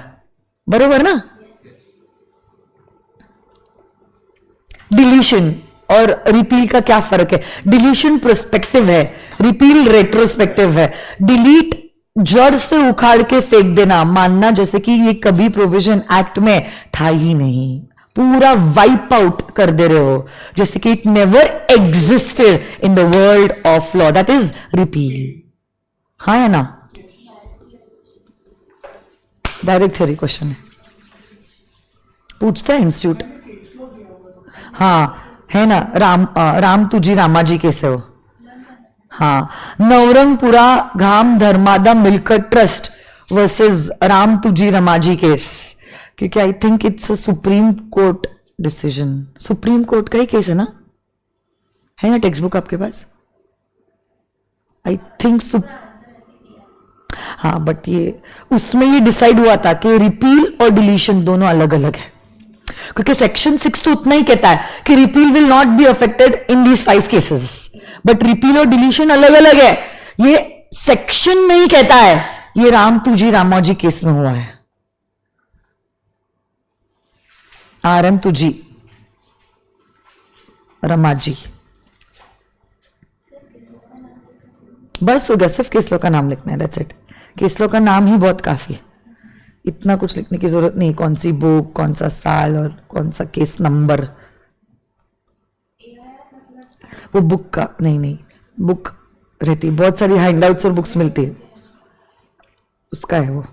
बरोबर ना। डिलीशन और रिपील का क्या फर्क है? डिलीशन प्रोस्पेक्टिव है, रिपील रेट्रोस्पेक्टिव है। डिलीट जड़ से उखाड़ के फेंक देना, मानना जैसे कि ये कभी प्रोविजन एक्ट में था ही नहीं, पूरा वाइप आउट कर दे रहे हो, जैसे कि it never existed in the world of law, that is repeal. हाँ है ना, डायरेक्ट थ्योरी क्वेश्चन है, पूछता है इंस्टीट्यूट। हाँ है ना, राम तुझी रामाजी कैसे हो। हाँ, नवरंगपुरा घाम धर्मादा मिलकर ट्रस्ट वर्सेस राम तुझी रमाजी केस, क्योंकि I think it's a supreme court decision, supreme court का ही केस है ना टेक्स्ट बुक आपके पास, आई थिंक हाँ, बट ये उसमें ये डिसाइड हुआ था कि रिपील और डिलीशन दोनों अलग अलग है, क्योंकि सेक्शन 6 तो उतना ही कहता है कि repeal will not be affected in these 5 cases, but repeal और डिलीशन अलग अलग है। ये सेक्शन नहीं कहता है, ये राम तुझी रामाजी केस में हुआ है, आरएम तुझी रमाजी, बस हो गया, सिर्फ केसलो का नाम लिखना है, दैट्स इट। केसलो का नाम ही बहुत काफी, इतना कुछ लिखने की जरूरत नहीं, कौन सी बुक, कौन सा साल और कौन सा केस नंबर। वो बुक का नहीं, बुक रहती, बहुत सारी हैंडआउट्स और बुक्स मिलती है, उसका है वो।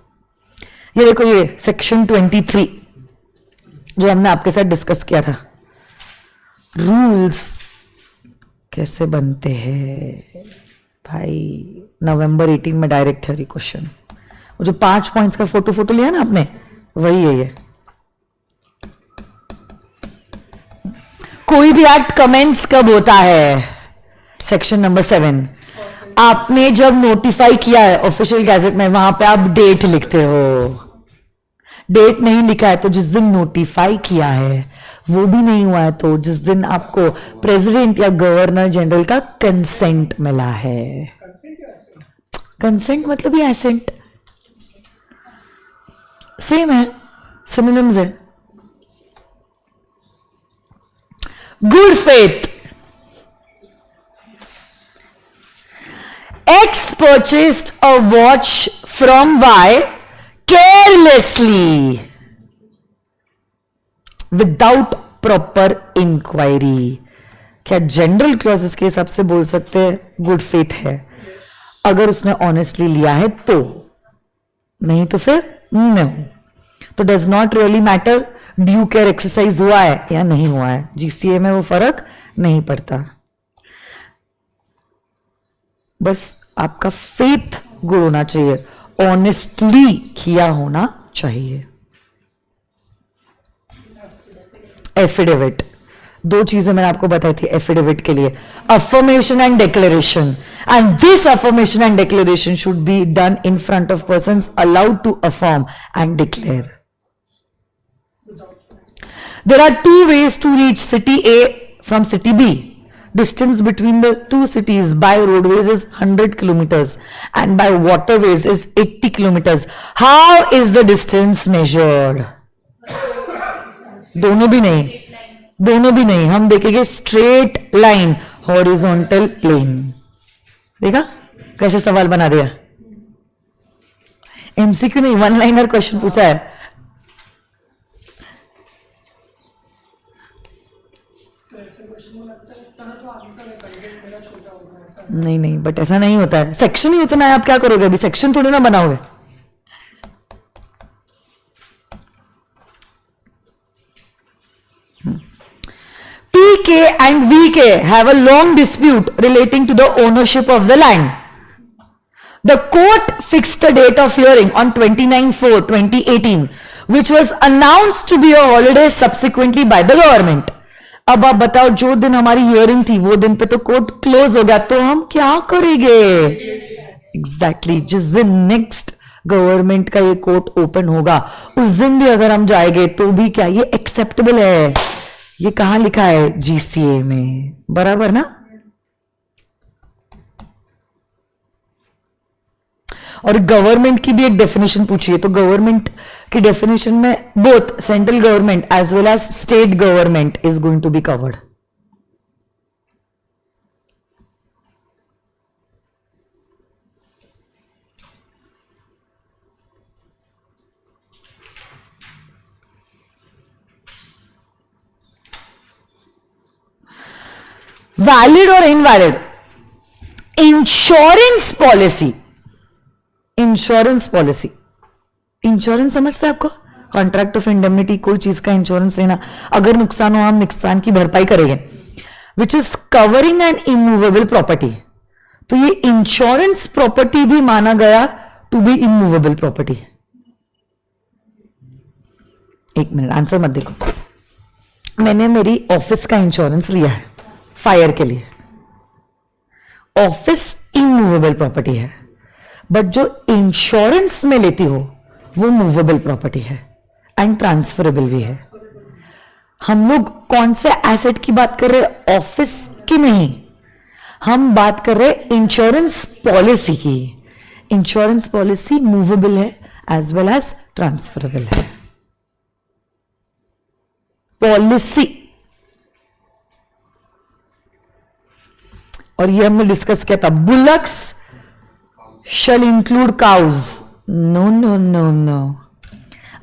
ये देखो, ये सेक्शन 23 जो हमने आपके साथ डिस्कस किया था, रूल्स कैसे बनते हैं भाई। नवंबर 18 में डायरेक्ट थ्योरी क्वेश्चन, वो जो 5 पॉइंट्स का फोटो लिया ना आपने, वही है ये। कोई भी एक्ट कमेंस कब होता है? सेक्शन नंबर 7, आपने जब नोटिफाई किया है ऑफिशियल गैजेट में, वहां पे आप डेट लिखते हो। डेट नहीं लिखा है तो जिस दिन नोटिफाई किया है वो भी नहीं हुआ है, तो जिस दिन आपको प्रेसिडेंट या गवर्नर जनरल का कंसेंट मिला है। कंसेंट मतलब ये एसेंट सेम है, सिनोनिम्स है। Good faith, purchased a watch from Y carelessly without proper inquiry. क्या जनरल क्लॉजेस के हिसाब से बोल सकते हैं गुड फेथ है अगर उसने ऑनेस्टली लिया है तो, नहीं तो फिर नो. तो does not really matter due care exercise हुआ है या नहीं हुआ है, जीसीए में वो फर्क नहीं पड़ता. बस आपका फेथ गुड होना चाहिए, ऑनेस्टली किया होना चाहिए. एफिडेविट, दो चीजें मैंने आपको बताई थी एफिडेविट के लिए, affirmation and declaration. And this affirmation and declaration should be done in front of persons allowed to affirm and declare. There are two ways to reach city A from city B. Distance between the two cities by roadways is 100 kilometers and by waterways is 80 kilometers. How is the distance measured? दोनों भी नहीं, दोनों भी नहीं. हम देखेंगे straight line, horizontal plane. देखा कैसे सवाल बना दिया. एमसीक्यू नहीं, वन लाइनर क्वेश्चन पूछा है. नहीं नहीं, बट ऐसा नहीं होता है. सेक्शन ही उतना है, आप क्या करोगे अभी, सेक्शन थोड़ी ना बनाओगे. PK and VK have a long dispute relating to the ownership of the land. The court fixed the date of hearing on 29/4/2018, which was announced to be a holiday subsequently by the government. अब आप बताओ, जो दिन हमारी hearing थी वो दिन पे तो कोर्ट क्लोज हो गया, तो हम क्या करेंगे. एग्जैक्टली जिस दिन नेक्स्ट गवर्नमेंट का ये कोर्ट ओपन होगा उस दिन भी अगर हम जाएंगे तो भी क्या ये एक्सेप्टेबल है. ये कहां लिखा है, जीसीए में, बराबर ना. और गवर्नमेंट की भी एक डेफिनेशन पूछी है, तो गवर्नमेंट की डेफिनेशन में both central government as well as state government is going to be covered. Valid और invalid insurance policy. Insurance policy, insurance समझते हैं आपको, कॉन्ट्रैक्ट ऑफ इंडेमनिटी, कोई चीज का इंश्योरेंस लेना, अगर नुकसान हो हम नुकसान की भरपाई करेंगे, which is covering N immovable property. तो ये इंश्योरेंस प्रॉपर्टी भी माना गया टू बी इमूवेबल प्रॉपर्टी. एक मिनट, आंसर मत देखो. मैंने मेरी ऑफिस का इंश्योरेंस लिया है फायर के लिए, ऑफिस इमूवेबल प्रॉपर्टी है, बट जो इंश्योरेंस में लेती हो वो मूवेबल प्रॉपर्टी है एंड ट्रांसफरेबल भी है. हम लोग कौन से एसेट की बात कर रहे हैं, ऑफिस की नहीं, हम बात कर रहे हैं इंश्योरेंस पॉलिसी की. इंश्योरेंस पॉलिसी मूवेबल है एज वेल एज ट्रांसफरेबल है. पॉलिसी, और ये हमने डिस्कस किया था, bullocks shall include cows. No, no, no, no.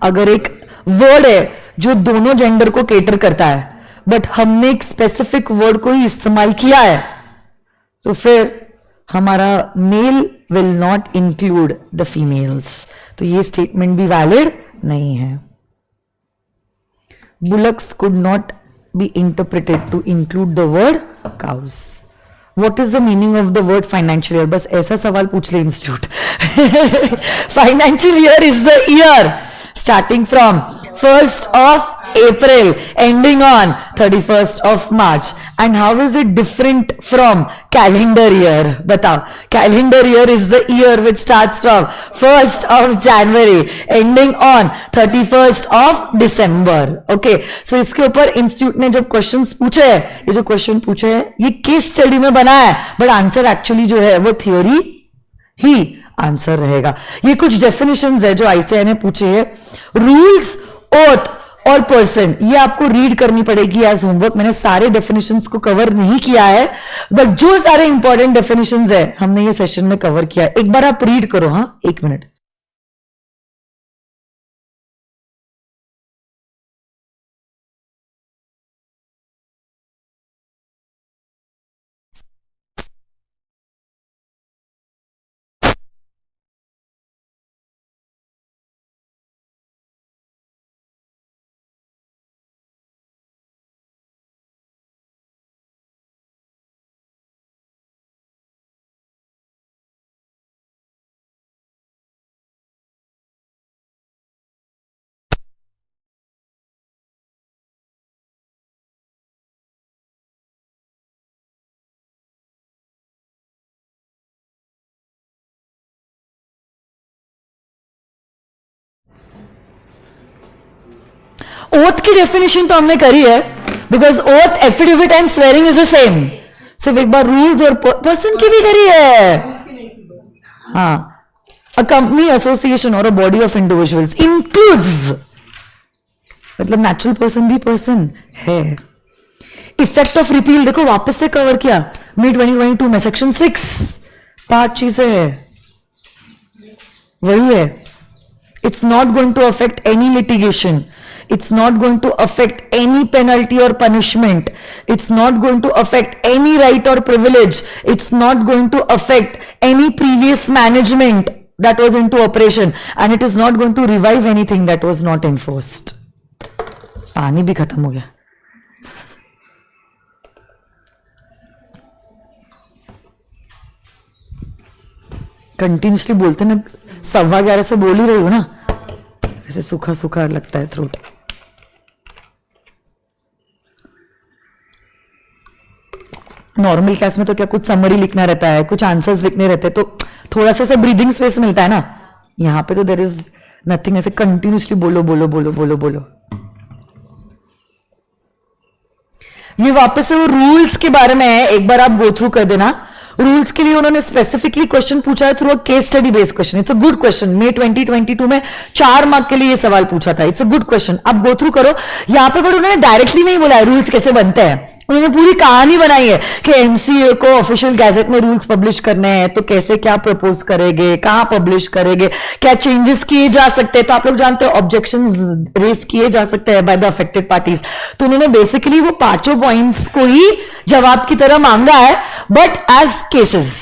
अगर एक वर्ड है जो दोनों जेंडर को केटर करता है बट हमने एक स्पेसिफिक वर्ड को ही इस्तेमाल किया है तो फिर हमारा male will not include the females. तो ये स्टेटमेंट भी वैलिड नहीं है. Bullocks could not be interpreted to include the word cows. What is the meaning of the word financial year? बस ऐसा सवाल पूछ ले institute. Financial year is the year starting from 1st of April ending on 31st of March. And how is it different from calendar year? बताओ. Calendar year is the year which starts from 1st of January ending on 31st of December. Okay. So इसके ऊपर institute ने जब questions पूछे हैं, ये जो question पूछे हैं ये केस स्टडी में बना है, बट आंसर एक्चुअली जो है वो थ्योरी ही आंसर रहेगा. ये कुछ डेफिनेशंस है जो आईसीआई ने पूछे हैं. रूल्स, ओथ और पर्सन, ये आपको रीड करनी पड़ेगी एज होमवर्क। मैंने सारे डेफिनेशंस को कवर नहीं किया है, बट जो सारे इंपॉर्टेंट डेफिनेशंस है हमने ये सेशन में कवर किया है। एक बार आप रीड करो। हाँ, 1 मिनट। ओथ की डेफिनेशन तो हमने करी है, because oath, affidavit and swearing is the same. सिर्फ एक बार रूल्स और पर्सन की भी करी है। रूल्स की नहीं थी बस। हाँ, a company, association or a body of individuals includes, मतलब नेचुरल पर्सन भी पर्सन है। इफेक्ट ऑफ रिपील देखो वापस से कवर किया मई 2022 में, सेक्शन 6 पांच चीजें है, वही है। It's not going to affect any litigation, it's not going to affect any penalty or punishment, it's not going to affect any right or privilege, it's not going to affect any previous management that was into operation, and it is not going to revive anything that was not enforced. पानी भी खत्म हो गया। Continuously बोलते ना, 11:15 से बोल ही रही हो ना, ऐसे सूखा सूखा लगता है थ्रोट। नॉर्मल क्लास में तो क्या कुछ समरी लिखना रहता है, कुछ आंसर्स लिखने रहते हैं, तो थोड़ा सा ऐसे ब्रीदिंग स्पेस मिलता है ना। यहां पे तो देयर इज नथिंग, ऐसे कंटिन्यूसली बोलो बोलो बोलो बोलो बोलो। ये वापस से वो रूल्स के बारे में है, एक बार आप गो थ्रू कर देना। रूल्स के लिए उन्होंने स्पेसिफिकली क्वेश्चन पूछा है through a case study based question. It's a good question. मई 2022 में 4 मार्क के लिए ये सवाल पूछा था। इट्स अ गुड क्वेश्चन, आप गो थ्रू करो। यहां पे पर उन्होंने डायरेक्टली नहीं बोला है रूल्स कैसे बनते हैं, उन्होंने पूरी कहानी बनाई है कि एमसीए को ऑफिशियल गैजेट में रूल्स पब्लिश करने हैं तो कैसे क्या प्रपोज करेंगे, कहां पब्लिश करेंगे, क्या चेंजेस किए जा सकते हैं। तो आप लोग जानते हो ऑब्जेक्शंस रेज किए जा सकते हैं बाय द अफेक्टेड पार्टीज। तो उन्होंने बेसिकली वो 5 पॉइंट्स को ही जवाब की तरह मांगा है, बट एज केसेस।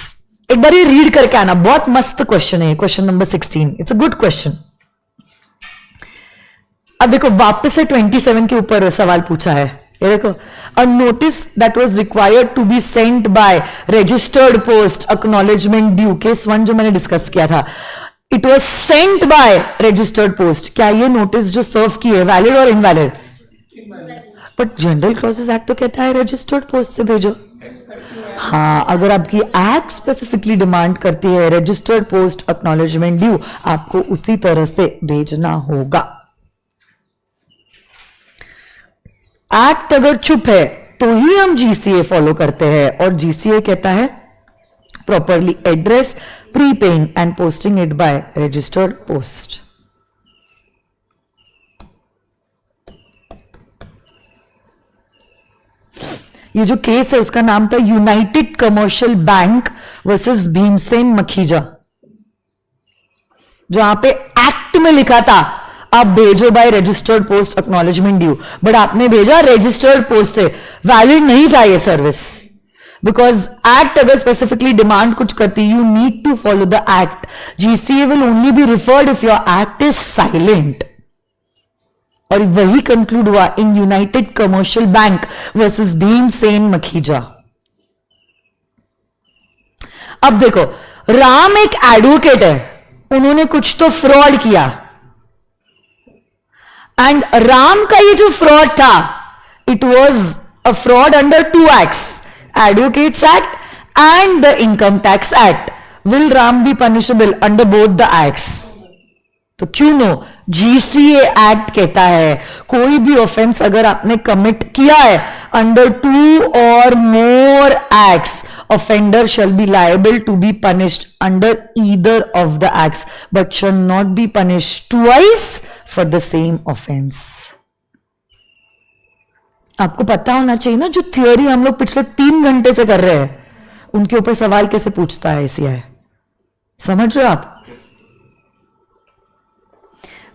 एक बार ये रीड करके आना, बहुत मस्त क्वेश्चन है, question number 16। It's a good question. अब देखो वापस से 27 के ऊपर सवाल पूछा है। ये देखो, a notice that was required to be sent by registered post acknowledgement due, case 1 जो मैंने डिस्कस किया था, it was sent by registered post. क्या ये नोटिस जो सर्व की है वैलिड और invalid? But general clauses act तो कहता है रजिस्टर्ड पोस्ट से भेजो। हाँ, अगर आपकी एक्ट स्पेसिफिकली डिमांड करती है रजिस्टर्ड पोस्ट एक्नॉलेजमेंट ड्यू, आपको उसी तरह से भेजना होगा। एक्ट अगर चुप है तो ही हम जीसीए फॉलो करते हैं, और जीसीए कहता है properly address, prepaying and posting it by registered post. ये जो केस है उसका नाम था United Commercial Bank versus Bhimsen Makhija, जहां पे एक्ट में लिखा था आप भेजो by registered post acknowledgement due, but आपने भेजा रजिस्टर्ड पोस्ट से। वैलिड नहीं था ये सर्विस, बिकॉज एक्ट अगर स्पेसिफिकली डिमांड कुछ करती, you need to follow the act. GCA will only be referred if your act is silent, और वही कंक्लूड हुआ in United Commercial Bank versus Bhimsen Makhija. अब देखो, राम एक एडवोकेट है, उन्होंने कुछ तो फ्रॉड किया, एंड राम का ये जो फ्रॉड था, it was a fraud under 2 acts, advocates act and the income tax act. Will Ram B punishable under both the acts? तो क्यों नो, जीसीए एक्ट कहता है कोई भी ऑफेंस अगर आपने कमिट किया है under 2 or more acts, offender shall be liable to be punished under either of the acts, but shall not be punished twice for the same offense. आपको पता होना चाहिए ना, जो थियोरी हम लोग पिछले 3 घंटे से कर रहे हैं उनके ऊपर सवाल कैसे पूछता है ACI। समझ रहे हो आप?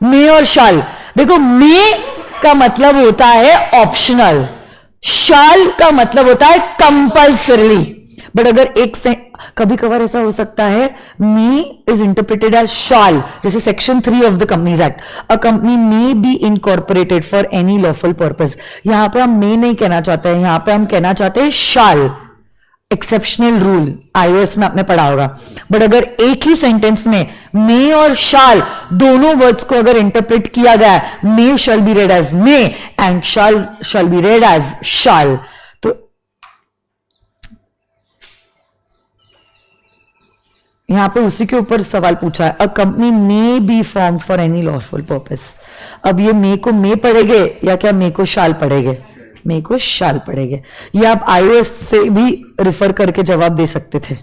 मे और शाल, देखो मे का मतलब होता है ऑप्शनल, शाल का मतलब होता है कंपल्सरी। बट अगर एक से कभी कभार ऐसा हो सकता है मे इज इंटरप्रेटेड एज शाल, जैसे section 3 of the companies act, a company may be incorporated for any lawful purpose. यहां पे हम मे नहीं कहना चाहते हैं, यहां पे हम कहना चाहते हैं शाल, एक्सेप्शनल रूल iOS में आपने पढ़ा होगा। बट अगर एक ही सेंटेंस में मे और शाल दोनों वर्ड्स को अगर इंटरप्रेट किया गया, may shall be read as may and shall be read as shall, तो यहां पे उसी के ऊपर सवाल पूछा है, a company may be form for any lawful purpose. अब ये मे को मे पढ़ेगे या क्या मे को शाल पढ़ेगे? मे को शाल पढ़ेगे। ये आप iOS से भी रिफर करके जवाब दे सकते थे।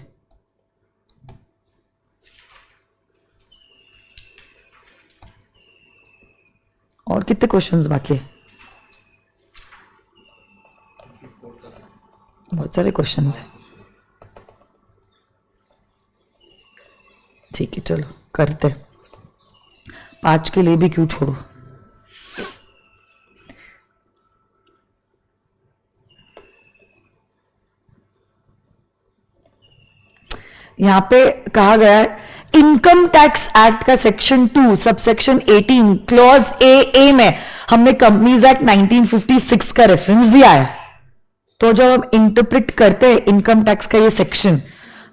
और कितने क्वेश्चंस बाकी है? बहुत सारे क्वेश्चंस हैं। ठीक है चलो करते, 5 के लिए भी क्यों छोड़ो। यहां पे कहा गया है इनकम टैक्स एक्ट का सेक्शन 2 सबसेक्शन 18 क्लॉज ए में हमने कंपनीज एक्ट 1956 का रेफरेंस दिया है। तो जब हम इंटरप्रेट करते हैं इनकम टैक्स का ये सेक्शन,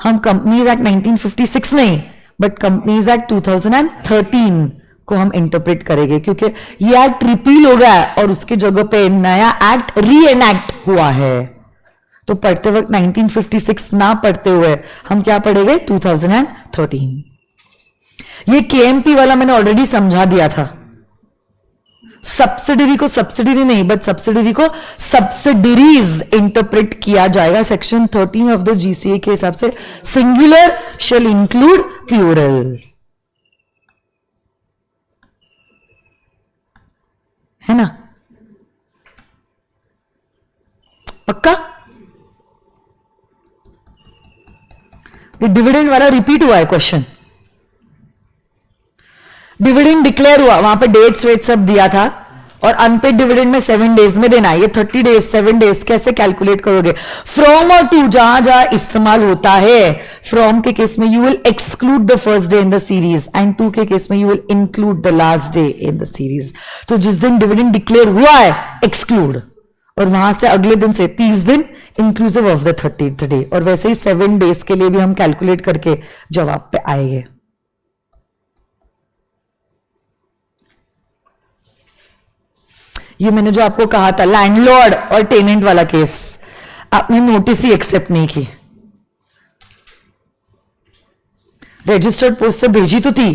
हम कंपनीज एक्ट 1956 नहीं बट कंपनीज एक्ट 2013 को हम इंटरप्रेट करेंगे, क्योंकि ये एक्ट रिपील हो गया है और उसकी जगह पे नया एक्ट री एनैक्ट हुआ है। तो पढ़ते वक्त 1956 ना पढ़ते हुए हम क्या पढ़ेंगे? 2013। ये KMP वाला मैंने ऑलरेडी समझा दिया था। सब्सिडरी को सब्सिडरी नहीं बट सब्सिडरी को सब्सिडरीज इंटरप्रेट किया जाएगा सेक्शन 13 ऑफ द GCA के हिसाब से। सिंगुलर शेल इंक्लूड प्लूरल, है ना? पक्का? ये डिविडेंड वाला रिपीट हुआ है क्वेश्चन। डिविडेंड डिक्लेयर हुआ, वहां पे डेट्स वेट सब दिया था, और अनपेड डिविडेंड में 7 डेज में देना है। ये 30 डेज 7 डेज कैसे कैलकुलेट करोगे? फ्रॉम और टू जहां जहां इस्तेमाल होता है, फ्रॉम के केस में you will exclude the first day in the series and to के केस में you will include the last day in the series. तो जिस दिन डिविडेंड डिक्लेयर हुआ है एक्सक्लूड, और वहां से अगले दिन से 30 दिन inclusive of the 30th day, और वैसे ही 7 डेज के लिए भी हम कैलकुलेट करके जवाब पे आएंगे। ये मैंने जो आपको कहा था लैंडलॉर्ड और टेनेंट वाला केस, आपने नोटिस ही एक्सेप्ट नहीं की। रजिस्टर्ड पोस्ट से भेजी तो थी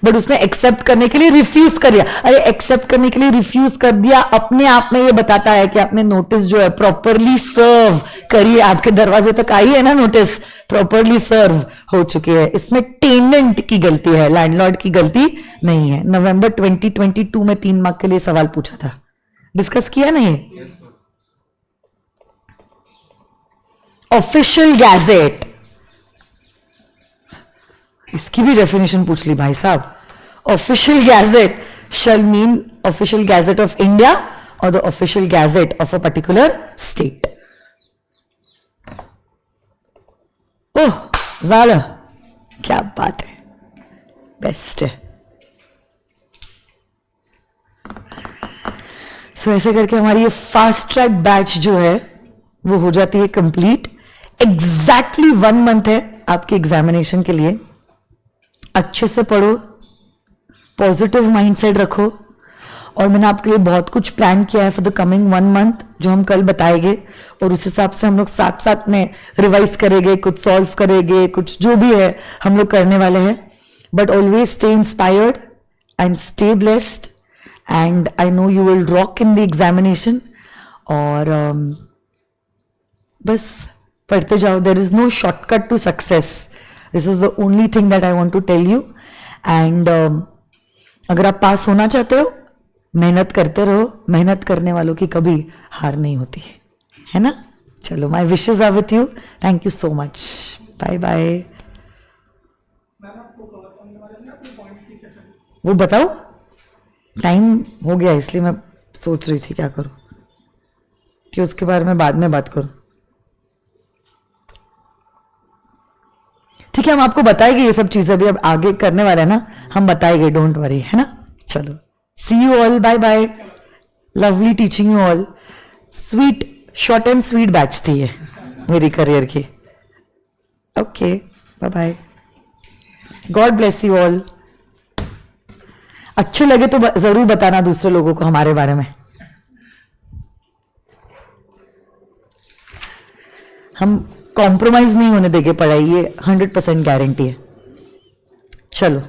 बट उसने एक्सेप्ट करने के लिए रिफ्यूज कर दिया। अरे एक्सेप्ट करने के लिए रिफ्यूज कर दिया अपने आप में ये बताता है कि आपने नोटिस जो है प्रॉपरली सर्व करिए। आपके दरवाजे तक आई है ना नोटिस, प्रॉपरली सर्व हो चुकी है। इसमें टेनेंट की गलती है, लैंडलॉर्ड की गलती नहीं है। नवंबर 2022 में 3 मार्क के लिए सवाल पूछा था, डिस्कस किया नहीं? ऑफिशियल गैजेट, इसकी भी डेफिनेशन पूछ ली भाई साहब। Official gazette shall mean official gazette of India or the official gazette of a particular state. ओह ज़ाला, क्या बात है, बेस्ट है। सो ऐसे करके हमारी ये फास्ट ट्रैक बैच जो है वो हो जाती है कंप्लीट। एग्जैक्टली 1 मंथ है आपके एग्जामिनेशन के लिए। अच्छे से पढ़ो, पॉजिटिव माइंडसेट रखो, और मैंने आपके लिए बहुत कुछ प्लान किया है फॉर द कमिंग 1 मंथ जो हम कल बताएंगे, और उस हिसाब से हम लोग साथ साथ में रिवाइज करेंगे, कुछ सॉल्व करेंगे, कुछ जो भी है हम लोग करने वाले हैं। But always stay inspired and stay blessed, and I know you will rock in the examination. और बस पढ़ते जाओ, there is no shortcut to success, this is the only thing that I want to tell you. And अगर आप पास होना चाहते हो मेहनत करते रहो, मेहनत करने वालों की कभी हार नहीं होती है ना। चलो, my wishes are with you, thank you so much, bye bye. Ma'am आपको कवर करने वाले ने अपने पॉइंट्स लिखे थे। वो बताओ, टाइम हो गया इसलिए मैं सोच रही थी क्या करूं, कि उसके बारे में बाद में बात करूं। ठीक है, हम आपको बताएंगे ये सब चीजें, अभी अब आगे करने वाले हैं ना, हम बताएंगे, डोंट वरी, है ना। चलो, see you all, bye bye, lovely teaching you all. Sweet, short and sweet batch थी ये मेरी करियर की। Okay, bye bye, God bless you all. अच्छे लगे तो जरूर बताना दूसरे लोगों को हमारे बारे में। हम कॉम्प्रोमाइज नहीं होने देंगे पढ़ाई, ये 100% गारंटी है। चलो।